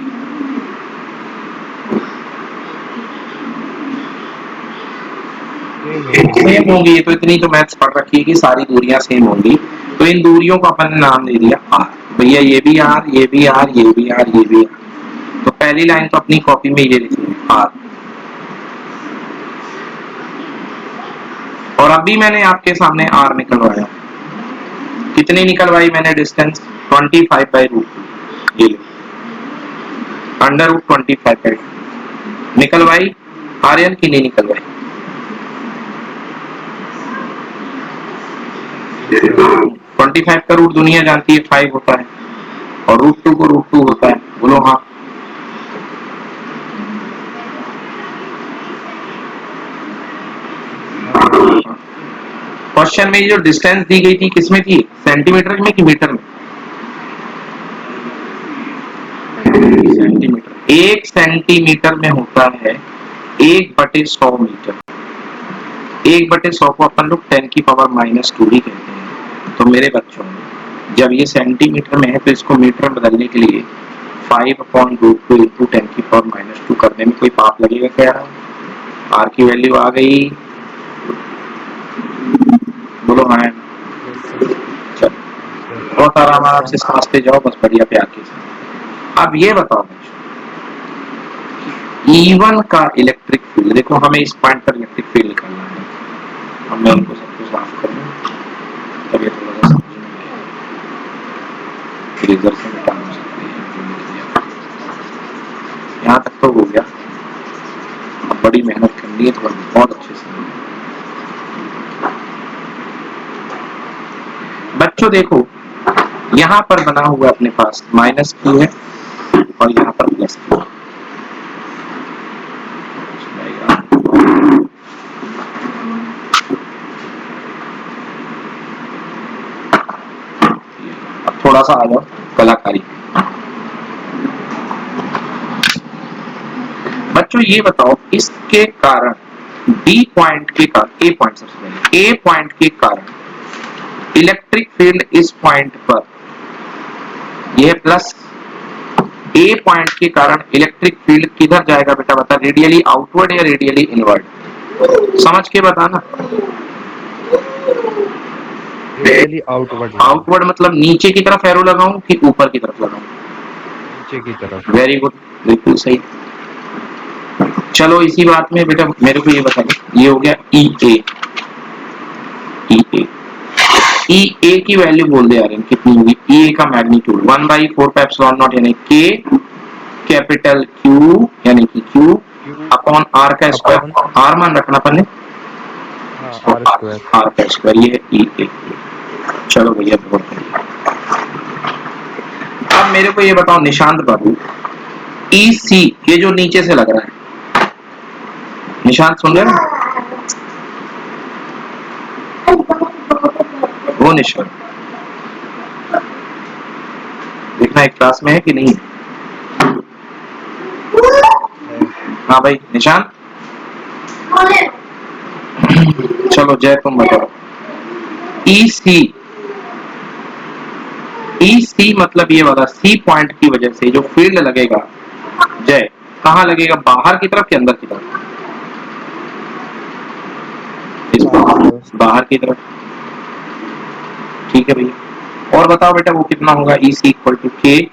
सेम होंगी। ये तो इतनी तो मैथ्स पढ़ रखी है कि सारी दूरियां सेम होंगी, तो इन दूरियों को अपन ने नाम दे दिया आर। भैया ये भी आर, ये भी आर, ये भी आर, ये भी आर। तो पहली लाइन तो अपनी कॉपी में ये लिखी है आर। और अभी मैंने आपके सामने आर निकलवाया, कितनी निकलवाई मैंने डिस्टेंस, 25/2। ये लो √25/2 निकलवाई, आर्यन की नहीं निकलवाई? 25 का रूट दुनिया जानती है 5 होता है और √2 को √2 होता है, बोलो हाँ। क्वेश्चन में जो डिस्टेंस दी गई थी किसमें थी, सेंटीमीटर में कि मीटर में? सेंटीमीटर। 1 सेंटीमीटर में होता है 1/100 मीटर। 1/100 को अपन लोग 10⁻⁻² ही कहते हैं। तो मेरे बच्चों, जब ये सेंटीमीटर में है तो इसको मीटर में बदलने के लिए 5/√2 × 10⁻⁻² करने में कोई पाप लगेगा क्या? आर की वैल्यू आ गई, बोलो हाँ। चलो बहुत आराम से समझते जाओ, बस बढ़िया प्यार के साथ। अब ये बताओ E1 का इलेक्ट्रिक फील्ड, देखो हमें इस पॉइंट पर इलेक्ट्रिक फील्ड निकालना है। अब मैं इनको सब कुछ साफ कर दूं, तब ये थोड़ा सा समझ में आएगा। इरेजर से मिटा सकते हैं, यहाँ तक तो हो गया। अब बड़ी मेहनत करनी है, तो बहुत अच्छे से। बच्चों देखो यहाँ पर बना हुआ अपने पास माइनस क्यू है और यहाँ पर प्लस क्यू। अब थोड़ा सा आ जाओ कलाकारी। बच्चों ये बताओ इसके कारण डी पॉइंट के कारण ए पॉइंट सबसे पहले ए पॉइंट के कारण इलेक्ट्रिक फील्ड इस पॉइंट पर यह प्लस ए पॉइंट के कारण इलेक्ट्रिक फील्ड किधर जाएगा बेटा बता, रेडियली आउटवर्ड या रेडियली इनवर्ड? समझ के बताना। Radially outward. आउटवर्ड मतलब नीचे की तरफ एरो लगाऊं कि ऊपर की तरफ लगाऊं? नीचे की तरफ। वेरी गुड, बिल्कुल सही। चलो इसी बात में बेटा मेरे को ये बताइए, ये हो गया ई ए। ई ए की वैल्यू बोल दे यार कितनी होगी? ई ए का मैग्नीट्यूड 1/4πε0 यानी के कैपिटल क्यू यानी कि क्यू अपॉन आर का स्क्वायर। आर मान रखना पड़ने आर स्क्वायर। आर का स्क्वायर ये ई ए। चलो भैया बहुत बढ़िया। अब मेरे को ये बताओ निशांत बाबू, ई सी ये जो नीचे से लग रहा है, निशांत सुन रहे हो? वो निशांत देखना एक क्लास में है कि नहीं? हाँ भाई निशांत, चलो जय तुम बताओ। ई सी मतलब ये वाला सी पॉइंट की वजह से जो फील्ड लगेगा जय, कहाँ लगेगा? बाहर की तरफ या अंदर की तरफ? बाहर की तरफ। ठीक है भैया, और बताओ बेटा वो कितना होगा? ई सी इक्वल टू के।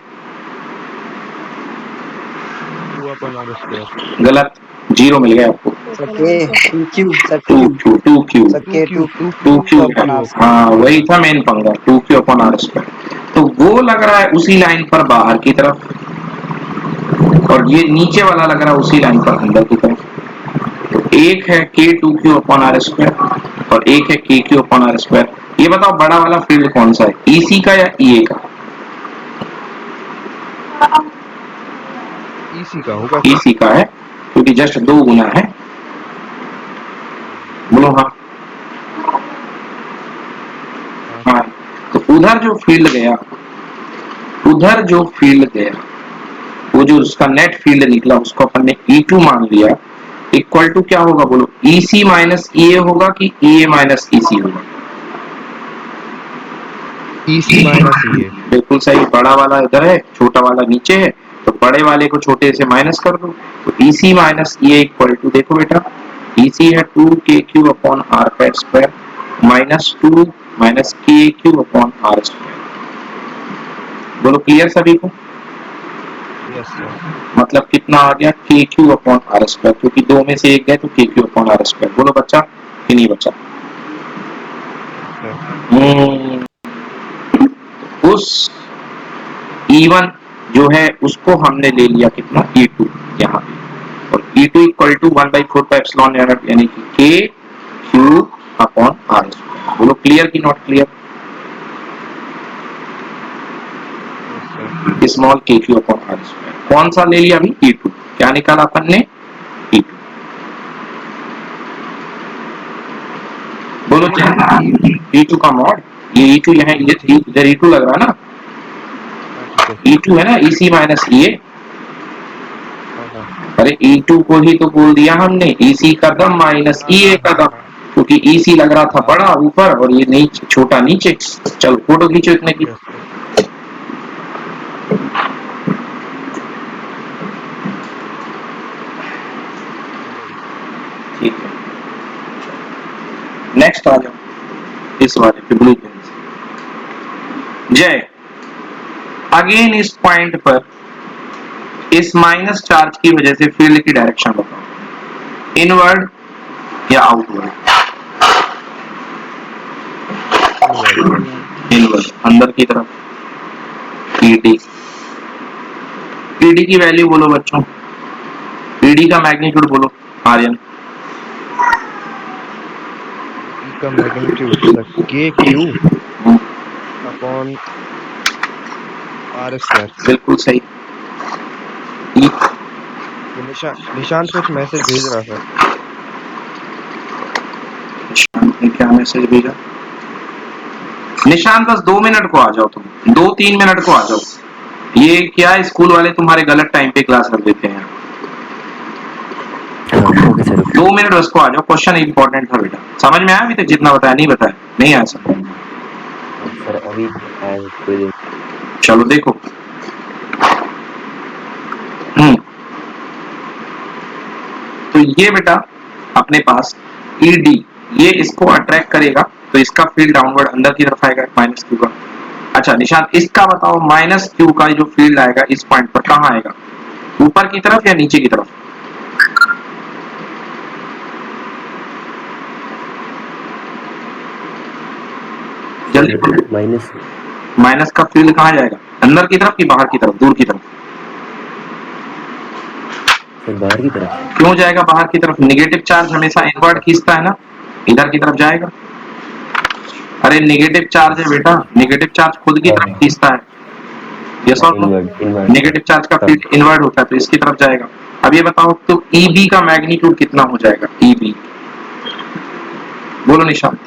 गलत, जीरो मिल गया आपको। Two Q. हाँ वही था मेन पंगा, 2q अपॉन आर स्क्वायर। तो वो लग रहा है उसी लाइन पर बाहर की तरफ और ये नीचे वाला लग रहा है उसी लाइन पर अंदर की तरफ। तो एक है k 2q upon R square और एक है k q upon R square. ये बताओ बड़ा वाला फील्ड कौन सा है, EC का या EA का? EC का होगा। EC का है क्योंकि जस्ट 2 गुना है। बोलो हाँ। हाँ तो उधर जो फील्ड गया वो जो उसका नेट फील्ड निकला उसको अपन ने E2 मान लिया, इक्वल टू क्या होगा बोलो? EC माइनस EA होगा कि EA माइनस EC होगा? EC minus EA। बिल्कुल सही, बड़ा वाला इधर है छोटा वाला नीचे है तो बड़े वाले को छोटे से माइनस कर दो। तो EC minus EA equal to देखो बेटा, EC है 2KQ अपॉन R का square minus 2 minus KQ upon R square. बोलो क्लियर सभी को? Yes sir. मतलब कितना आ गया? KQ अपॉन R स्क्वायर, क्योंकि 2 में से एक गए तो KQ अपॉन R स्क्वायर। बोलो बच्चा कि नहीं बच्चा? उस E1 जो है उसको हमने ले लिया कितना? E2 यहाँ पे, और E2 इक्वल टू 1/4πε यानी कि KQ अपॉन R स्क्वायर। बोलो क्लियर कि not clear? Small KQ upon R square कौन सा ले लिया अभी? E2। क्या निकाला अपन ने? E2। बोलो E2 का मॉड, ये E2 यहाँ इधर E2 लग रहा है ना, E2 है ना, EC माइनस EA। अरे E2 को ही तो बोल दिया हमने, EC का दम माइनस EA का दम, क्योंकि EC लग रहा था बड़ा ऊपर और ये नीचे छोटा नीचे। चलो फोटो खींचो इतने की। ठीक है नेक्स्ट आ जाओ इस वाले पे ब्लू पेन से। जय अगेन इस पॉइंट पर इस माइनस चार्ज की वजह से फील्ड की डायरेक्शन बताओ, इनवर्ड या आउटवर्ड? इनवर्ड, अंदर की तरफ। PD की वैल्यू बोलो बच्चों, PD का मैग्नीट्यूड बोलो आर्यन। का magnitude KQ upon R square. बिल्कुल सही। E निशांत कुछ मैसेज भेज रहा था। निशांत ने क्या मैसेज भेजा? निशांत बस 2 मिनट को आ जाओ, तुम 2-3 मिनट को आ जाओ। ये क्या स्कूल वाले तुम्हारे गलत टाइम पे क्लास रख देते हैं। Okay sir. 2 मिनट बस को आ जाओ, क्वेश्चन इंपॉर्टेंट था बेटा। समझ में आया अभी तक जितना बताया? नहीं बताया? नहीं आया समझ? सर अभी आया थोड़ी देर। चलो देखो। तो ये बेटा अपने पास ED, ये इसको अट्रैक्ट करेगा तो इसका फील्ड डाउनवर्ड अंदर की तरफ आएगा माइनस क्यू का। अच्छा निशांत इसका बताओ, माइनस क्यू का जो फील्ड आएगा इस पॉइंट पर कहाँ आएगा? ऊपर की तरफ या नीचे की तरफ? जल्दी बोलो। माइनस माइनस का फील्ड कहाँ जाएगा? अंदर की तरफ कि बाहर की तरफ, दूर की तरफ? सर बाहर की तरफ। क्यों जाएगा बाहर की तरफ? नेगेटिव चार्ज हमेशा इनवर्ड खींचता है ना, इधर की तरफ जाएगा। अरे नेगेटिव चार्ज है बेटा, नेगेटिव चार्ज खुद की तरफ खींचता है। यस और नो? इनवर्ड नेगेटिव चार्ज का फील्ड इनवर्ड होता है तो इसकी तरफ जाएगा। अब ये बताओ तो EB का मैग्नीट्यूड कितना हो जाएगा? EB बोलो Nishant.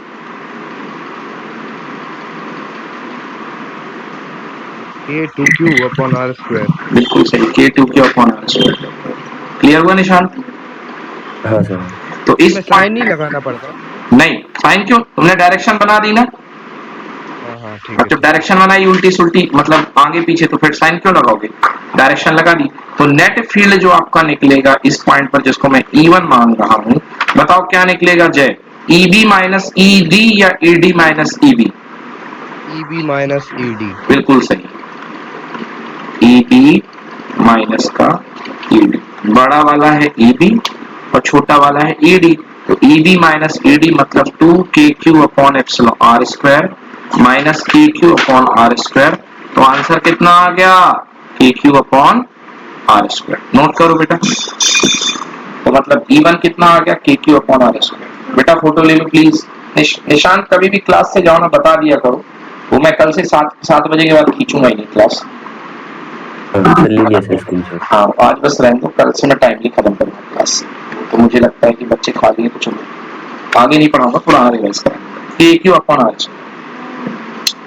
K2Q upon R square. बिल्कुल सही, K2Q upon R square. Clear हुआ निशांत? हाँ सर। तो इस इसमें साइन नहीं लगाना पड़ता? नहीं, साइन क्यों? तुमने डायरेक्शन बना दी ना। हाँ ठीक अब है। जब डायरेक्शन बनाई उल्टी सुल्टी मतलब आगे पीछे, तो फिर साइन क्यों लगाओगे? डायरेक्शन लगा दी। तो नेट फील्ड जो आपका निकलेगा इस पॉइंट पर जिसको मैं E1 मान रहा हूं, बताओ क्या निकलेगा जय? EB माइनस ED या ED minus EB? EB minus ED। बिल्कुल सही, EB माइनस का ED। बड़ा वाला है EB और छोटा वाला है ED, तो EB माइनस ED मतलब 2KQ upon epsilon R square minus KQ upon R square. तो आंसर कितना आ गया? KQ upon R square. Note करो बेटा। तो मतलब E1 कितना आ गया? KQ upon R square. बेटा फोटो ले लो प्लीज। निशांत कभी भी क्लास से जाओ ना, बता दिया करो। वो मैं कल से 7 बजे के बाद खींचूंगा ही नहीं क्लास। सर ले लिया सर स्क्रीनशॉट। हाँ आज बस रहने दो, कल से मैं टाइमली खत्म करूंगा क्लास। तो मुझे लगता है कि बच्चे खा लिए तो चलो आगे नहीं पढ़ाऊंगा, पुराना रिवाइज करेंगे। KQ upon R।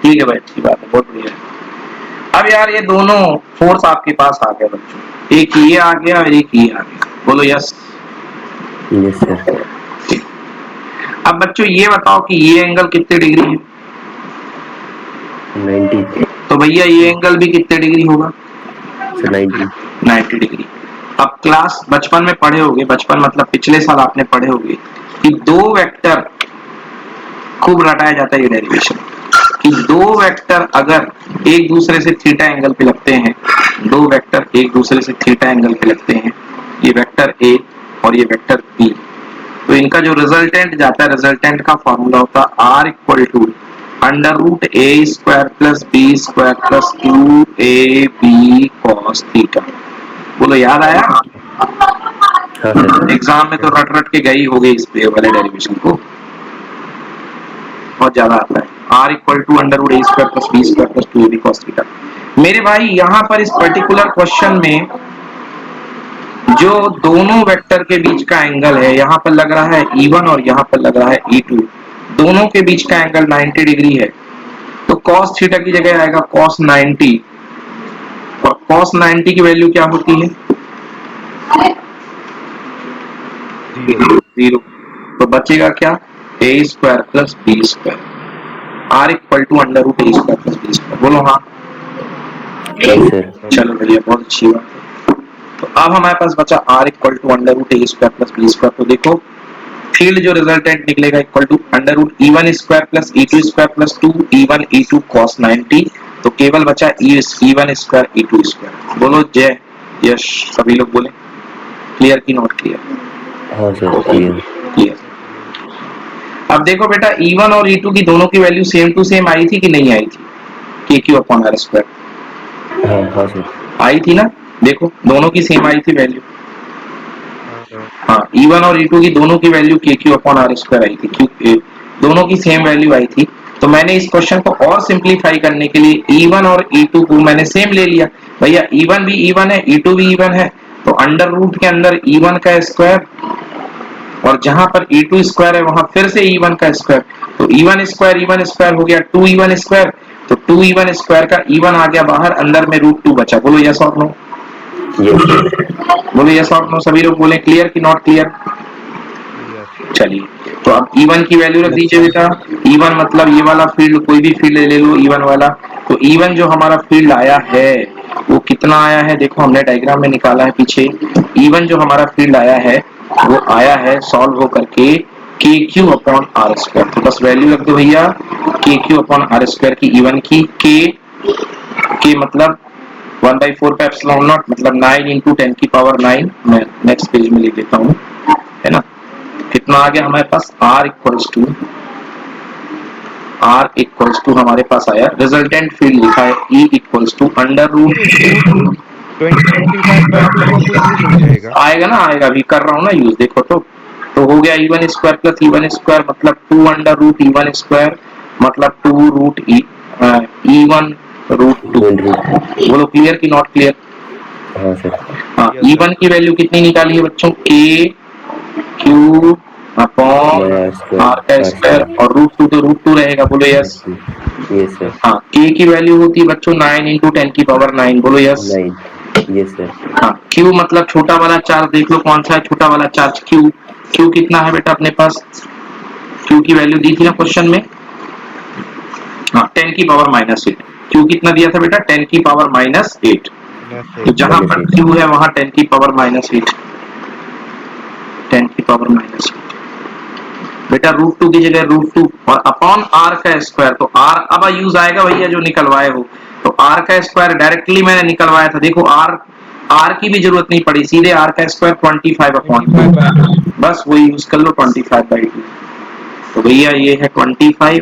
ठीक है भाई, अच्छी बात है, बहुत बढ़िया है। अब यार ये दोनों फोर्स आपके पास आ गया बच्चों, एक ये आ गया और एक ये आ गया। बोलो यस। Yes sir. अब बच्चों ये बताओ कि ये एंगल कितने डिग्री है? 90 तो भैया ये एंगल भी कितने डिग्री होगा? Sir 90 degree. अब क्लास बचपन में पढ़े होगे, बचपन मतलब पिछले साल आपने पढ़े होगे कि दो वेक्टर, खूब रटाया जाता है ये डेरिवेशन, कि दो वेक्टर अगर एक दूसरे से थीटा एंगल पे लगते हैं, दो वेक्टर एक दूसरे से थीटा एंगल पे लगते हैं, ये वेक्टर A और ये वेक्टर B, तो इनका जो रिजल्टेंट जाता है, रिजल्टेंट का फॉर्मूला होता है R equal to under root A square plus B square plus 2AB cos theta. बोलो याद आया? हाँ सर। एग्जाम में तो रट रट के गई हो गई इस पे वाले डेरिवेशन को, बहुत ज्यादा आता है। R equal to under root A square plus B square plus 2AB cos theta. मेरे भाई यहाँ पर इस पर्टिकुलर क्वेश्चन में जो दोनों वेक्टर के बीच का एंगल है, यहाँ पर लग रहा है E1 और यहाँ पर लग रहा है E2, दोनों के बीच का एंगल 90 डिग्री है। तो cos थीटा की जगह आएगा cos 90, और cos 90 की वैल्यू क्या होती है? 0। तो बचेगा क्या? A square plus B square, R equal to under root A square plus B square. बोलो हाँ। सर। चलो बढ़िया, बहुत अच्छी बात है। तो अब हमारे पास बचा R equal to under root A square plus B square. तो देखो फील्ड जो रिजल्टेंट निकलेगा equal to under root E1 square plus E2 square plus 2E1 E2 cos 90। तो केवल बचा E1 स्क्वायर E2 स्क्वायर। बोलो जय यश, सभी लोग बोले क्लियर की नोट क्लियर? हाँ सर क्लियर। क्लियर। अब देखो बेटा E1 और E2 की दोनों की वैल्यू सेम टू सेम आई थी कि नहीं आई थी? KQ upon R square. हाँ सर आई थी ना, देखो दोनों की सेम आई थी वैल्यू। हाँ E1 और E2 की दोनों की value KQ upon R square आई थी, क्योंकि दोनों की सेम वैल्यू आई थी। तो मैंने इस क्वेश्चन को और सिंप्लीफाई करने के लिए E1 और E2 को मैंने सेम ले लिया। भैया E1 भी E1 है, E2 भी E1 है, तो अंडर रूट के अंदर E1 का स्क्वायर और जहां पर E2 स्क्वायर है वहां फिर से E1 का स्क्वायर, तो E1 स्क्वायर हो गया 2E1 स्क्वायर, तो 2E1 स्क्वायर का E1 आ गया बाहर, अंदर में √2 बचा। बोलो यस और नो, बोलो यस और नो, सभी लोग बोले क्लियर कि नॉट क्लियर। चलिए तो अब E1 की वैल्यू रख दीजिए बेटा। E1 मतलब ये वाला फील्ड, कोई भी फील्ड ले लो E1 वाला। तो E1 जो हमारा फील्ड आया है वो कितना आया है, देखो हमने डायग्राम में निकाला है पीछे। E1 जो हमारा फील्ड आया है वो आया है सॉल्व हो करके KQ अपॉन R स्क्वायर। तो बस वैल्यू रख दो भैया KQ अपॉन R स्क्वायर की E1 की। K मतलब 1/4 पे एप्सिलॉन नॉट मतलब 9 इंटू 10 की पावर 9। मैं नेक्स्ट पेज में लिख देता हूँ, है ना। कितना आ गया हमारे पास, R इक्वल्स टू हमारे पास आया रिजल्टेंट फील्ड लिखा है E equals to under root 25/2 का कोई यूज हो जाएगा। आएगा ना, आएगा, अभी कर रहा हूँ ना यूज, देखो तो हो गया E1 square plus E1 square मतलब 2 अंडर रूट E1 स्क्वायर मतलब 2 रूट E1 √2। बोलो क्लियर कि नॉट क्लियर। हाँ सर। हाँ, E1 की वैल्यू कितनी निकाली है बच्चों, KQ अपॉन R का स्क्वायर और √2 तो √2 रहेगा। बोलो यस। Yes sir. हाँ, K की वैल्यू होती है बच्चों 9 इंटू 10 की पावर 9। बोलो यस। 9। Yes sir. हाँ, Q मतलब छोटा वाला चार्ज, देख लो कौन सा है छोटा वाला चार्ज, Q कितना है बेटा अपने पास, Q की वैल्यू दी थी ना क्वेश्चन में, हाँ 10 की पावर -8। Q कितना दिया था बेटा, 10 की पावर -8। तो जहां पर Q है वहां 10 की पावर -8, 10 की पावर -8 बेटा √2 की जगह √2 और अपॉन R का स्क्वायर। तो R अब यूज आएगा भैया जो निकलवाए हो, तो R का स्क्वायर डायरेक्टली मैंने निकलवाया था, देखो R की भी जरूरत नहीं पड़ी, सीधे R का स्क्वायर 25 अपॉन 2, बस वही यूज कर लो 25/2। तो भैया ये है 25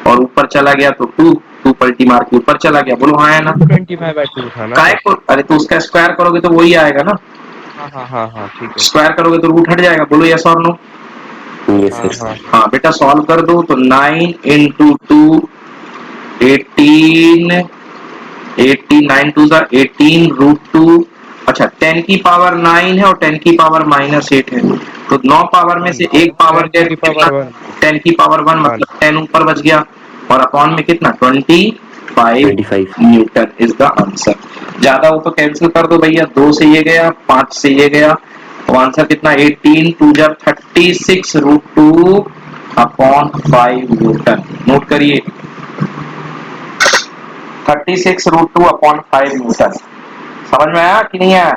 और ऊपर चला गया तो 2 पलटी मार के ऊपर चला गया। बोलो हाँ है ना, 25/2 था ना। काय को, अरे तो उसका स्क्वायर करोगे तो वही आएगा ना। हाँ ठीक है। स्क्वायर करोगे तो रूट हट जाएगा। बोलो यस और नो। हाँ बेटा सॉल्व कर दो तो 9 इंटू 2 18, 9 2 18 √2। अच्छा 10 की पावर 9 है और 10 की पावर -8 है, तो 9 पावर में से एक पावर 10 की पावर 1 मतलब 10 ऊपर बच गया और अपॉन में कितना 25 न्यूटन इज द आंसर। ज्यादा हो तो कैंसिल कर दो भैया, 2 से ये गया 5 से ये गया, तो आंसर कितना 18 2 36 √2 अपॉन 5 न्यूटन। नोट करिए 36 √2 अपॉन 5 न्यूटन। समझ में आया कि नहीं आया।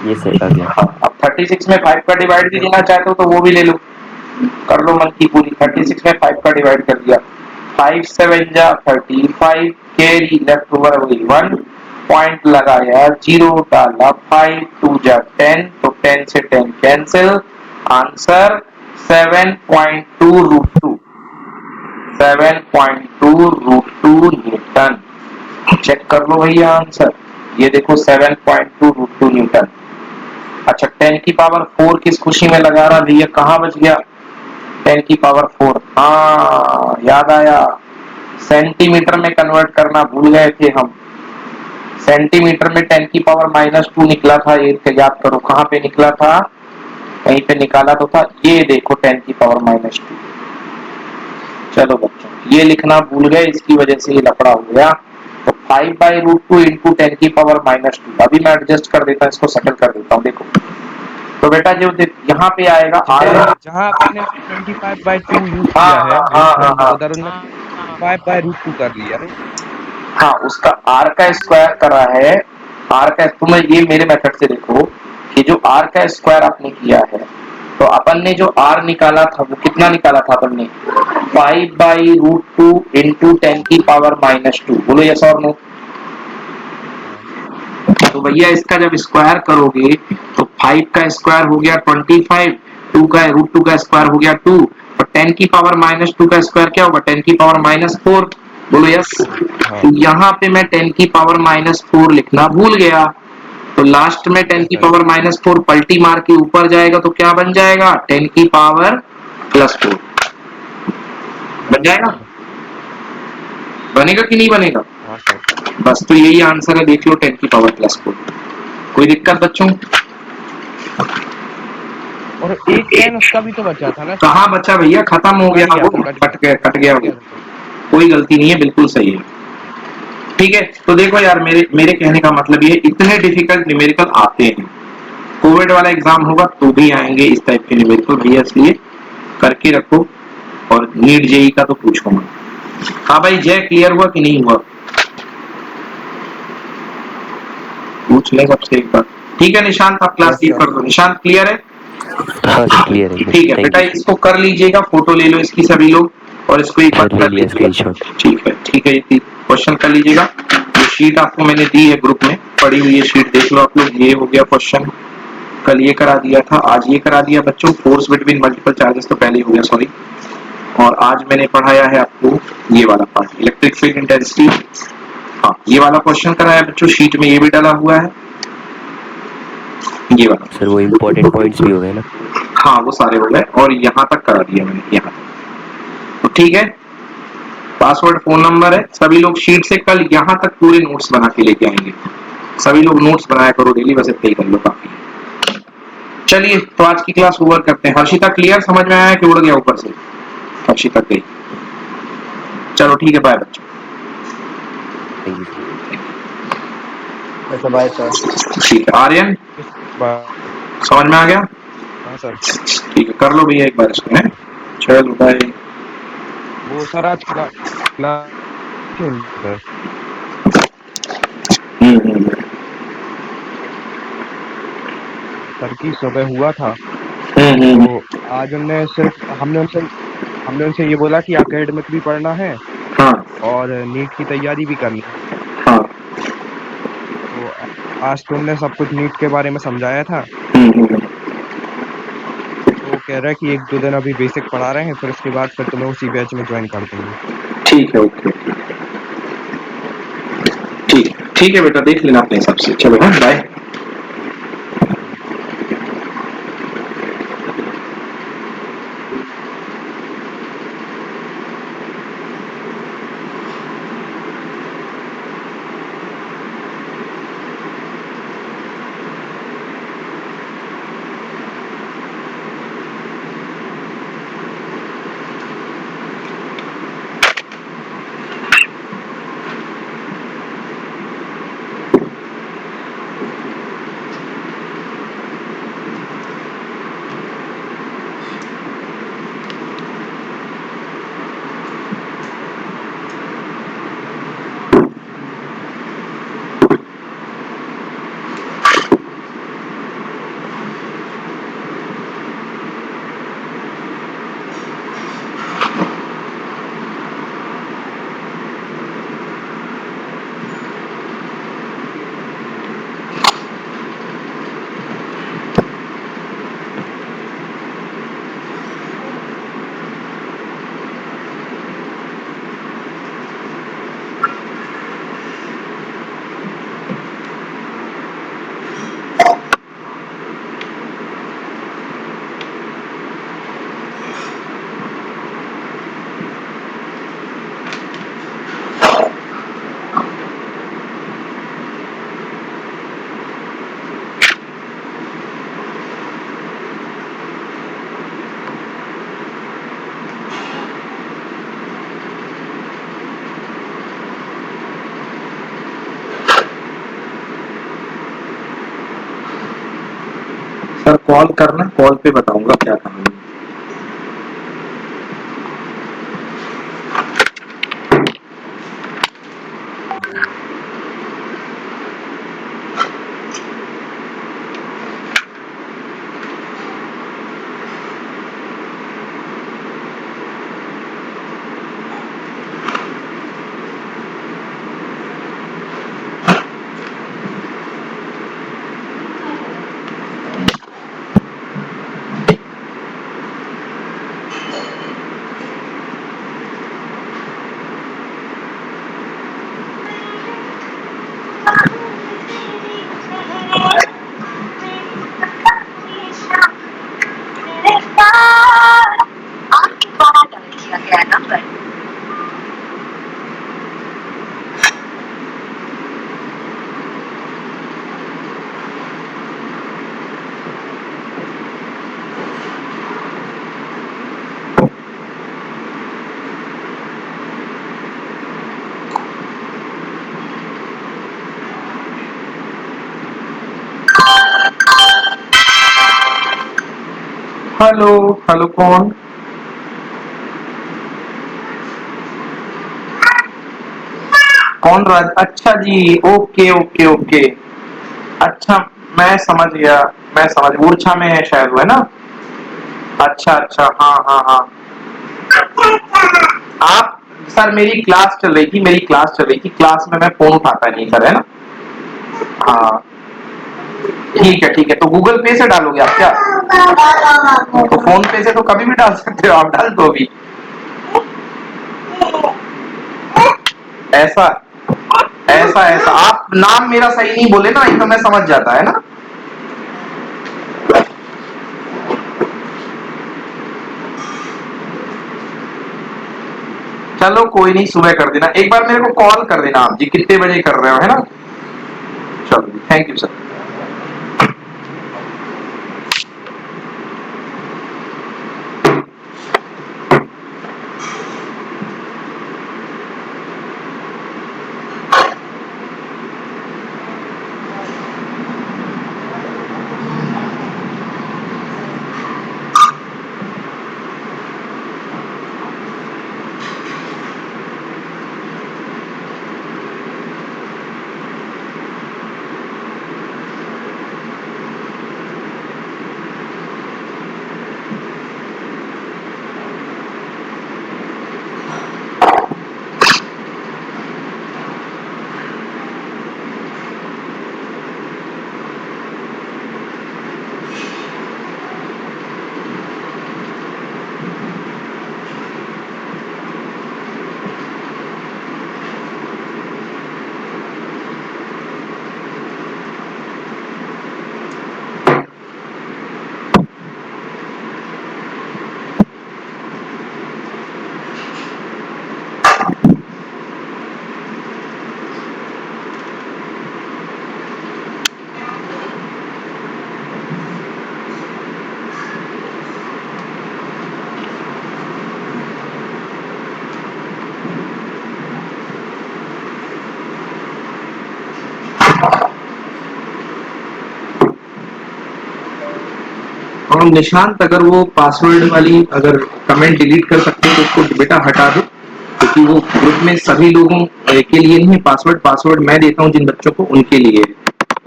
ये सर आ गया। अब 36 में 5 का डिवाइड भी देना चाहते हो तो वो भी ले लो, कर लो मन की पूरी। 36 में 5 का डिवाइड कर दिया, 5 7 जा 35, कैरी लेफ्ट ओवर हुई 1, पॉइंट लगाया 0 डाला 5 2 जा 10, तो 10 से 10 कैंसिल, आंसर 7.2 √2, 7.2 √2 न्यूटन। चेक कर लो भैया आंसर, ये देखो 7.2 √2 न्यूटन। अच्छा 10 की पावर 4 किस खुशी में लगा रहा भैया, कहां बच गया 10 की पावर 4, हाँ याद आया, सेंटीमीटर में कन्वर्ट करना भूल गए थे हम। सेंटीमीटर में 10 की पावर -2 निकला था, ये याद करो कहां पे निकला था, कहीं पे निकाला तो था, ये देखो 10 की पावर -2। चलो बच्चों ये लिखना भूल गए, इसकी वजह से ये लफड़ा हो गया। तो 5/√2 इंटू 10 की पावर -2, अभी मैं एडजस्ट कर देता हूँ, इसको सेटल कर देता हूँ। देखो तो बेटा जो यहाँ पे आएगा जहाँ आपने 25/2 यूज किया है उधर 5/√2 कर लिया है। हाँ उसका R का स्क्वायर करा है, R का, तुम्हें ये मेरे मेथड से देखो कि जो R का स्क्वायर आपने किया है, तो अपन ने जो R निकाला था वो कितना निकाला था अपन ने 5/√2 इंटू 10 की पावर -2। बोलो यस और नो। तो भैया इसका जब स्क्वायर करोगे तो 5 का स्क्वायर हो गया 25, 2 का √2 का स्क्वायर हो गया 2 और 10 की पावर -2 का स्क्वायर क्या होगा 10 की पावर -4। बोलो यस। तो यहाँ पे मैं 10 की पावर -4 लिखना भूल गया, तो लास्ट में 10 की पावर -4 पलटी मार के ऊपर जाएगा तो क्या बन जाएगा 10 की पावर +4। बन जाएगा? बनेगा कि नहीं बनेगा? हाँ सर। बस तो यही आंसर है, देख लो 10 की पावर प्लस 4। कोई दिक्कत बच्चों? और एक 10 उसका भी तो बचा था ना। कहाँ बचा भैया, खत्म हो गया वो, कट गया वो। कोई गलती नहीं है, बिल्कुल सही है। ठीक है, तो देखो यार, मेरे कहने का मतलब ये, इतने डिफिकल्ट न्यूमेरिकल आते हैं। कोविड वाला एग्जाम होगा तो भी आएंगे इस टाइप के न्यूमेरिकल भैया, इसलिए करके रखो। और नीट जेई का तो पूछो मत। हाँ भाई, जय क्लियर हुआ कि नहीं हुआ? पूछ ले सबसे एक बार। ठीक है निशांत, आप क्लास लीव कर दो। निशांत क्लियर है? हाँ सर क्लियर है। ठीक है थैंक बेटा, यू। इसको कर लीजिएगा, फोटो ले लो इसकी सभी लोग, और इसको एक बार सर ले कर लिया लीजिएगा। स्क्रीनशॉट। ठीक है, ये क्वेश्चन कर लीजिएगा। ये शीट आपको मैंने दी है ग्रुप में, पड़ी हुई है शीट, देख लो आप लोग। ये हो गया क्वेश्चन, कल ये करा दिया था, आज ये करा दिया बच्चों। फोर्स बिटवीन मल्टीपल चार्जेस तो पहले ही हो गया, सॉरी। और आज मैंने पढ़ाया है आपको ये वाला पार्ट, इलेक्ट्रिक फील्ड इंटेंसिटी। हाँ, ये वाला क्वेश्चन कराया बच्चों, शीट में ये भी डाला हुआ है, ये वाला। सर वो इम्पोर्टेंट पॉइंट्स भी हो गए ना? हाँ वो सारे हो गए, और यहाँ तक करा दिया मैंने, यहाँ तक। तो ठीक है, पासवर्ड फोन नंबर है, सभी लोग शीट से कल यहाँ तक पूरे नोट्स बना के लेके आएंगे। सभी लोग नोट्स बनाया करो डेली, बस इतना ही कर लो, काफी। चलिए, तो आज की क्लास ओवर करते हैं। हर्षिता क्लियर, समझ में आया कि उड़ गया ऊपर से? हर्षिता गई। चलो ठीक है, बाय बच्चों। Thank you sir. अच्छा बाय सर। ठीक है आर्यन, समझ में आ गया? हाँ सर। ठीक है, कर लो भैया एक बार इसको, है। चलो बाय। वो सर आज क्लास सर हम्म। सर की सुबह हुआ था, हम्म। तो आज उनने सिर्फ हमने उनसे ये बोला कि एकेडमिक भी पढ़ना है हाँ और नीट की तैयारी भी करनी है। हाँ। तो आज तो उनने सब कुछ नीट के बारे में समझाया था। हम्म। तो कह रहा है कि एक दो दिन अभी बेसिक पढ़ा रहे हैं, फिर उसके बाद फिर तुम्हें उसी बैच में ज्वाइन कर देंगे। ठीक है, ओके। ठीक है बेटा, देख लेना अपने हिसाब से। चलो, हाँ बाय। सर कॉल करना, कॉल पे बताऊंगा क्या करना है। हेलो कौन? कौन राज? अच्छा जी, ओके ओके ओके। अच्छा, मैं समझ गया, मैं समझ, मूर्छा में है शायद वो, है ना? अच्छा अच्छा, हाँ हाँ हाँ। आप सर, मेरी क्लास चल रही थी, मेरी क्लास चल रही थी, क्लास में मैं फोन उठाता नहीं सर, है ना? हाँ ठीक है, तो गूगल पे से डालोगे आप क्या? तो फोन पे से तो कभी भी डाल सकते हो, आप डाल दो अभी। ऐसा ऐसा ऐसा आप नाम मेरा सही नहीं बोले ना, ये तो मैं समझ जाता, है ना? चलो कोई नहीं, सुबह कर देना, एक बार मेरे को कॉल कर देना आप जी, कितने बजे कर रहे हो, है ना? चलो, थैंक यू सर। और निशांत, अगर वो पासवर्ड वाली अगर कमेंट डिलीट कर सकते हो तो उसको बेटा हटा दो, क्योंकि वो ग्रुप में सभी लोगों के लिए नहीं है पासवर्ड, पासवर्ड मैं देता हूँ जिन बच्चों को, उनके लिए।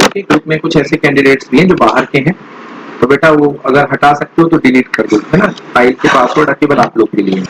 ओके, ग्रुप में कुछ ऐसे कैंडिडेट्स भी हैं जो बाहर के हैं, तो बेटा वो अगर हटा सकते हो तो डिलीट कर दो, है ना? फाइल के पासवर्ड केवल आप लोग के लिए।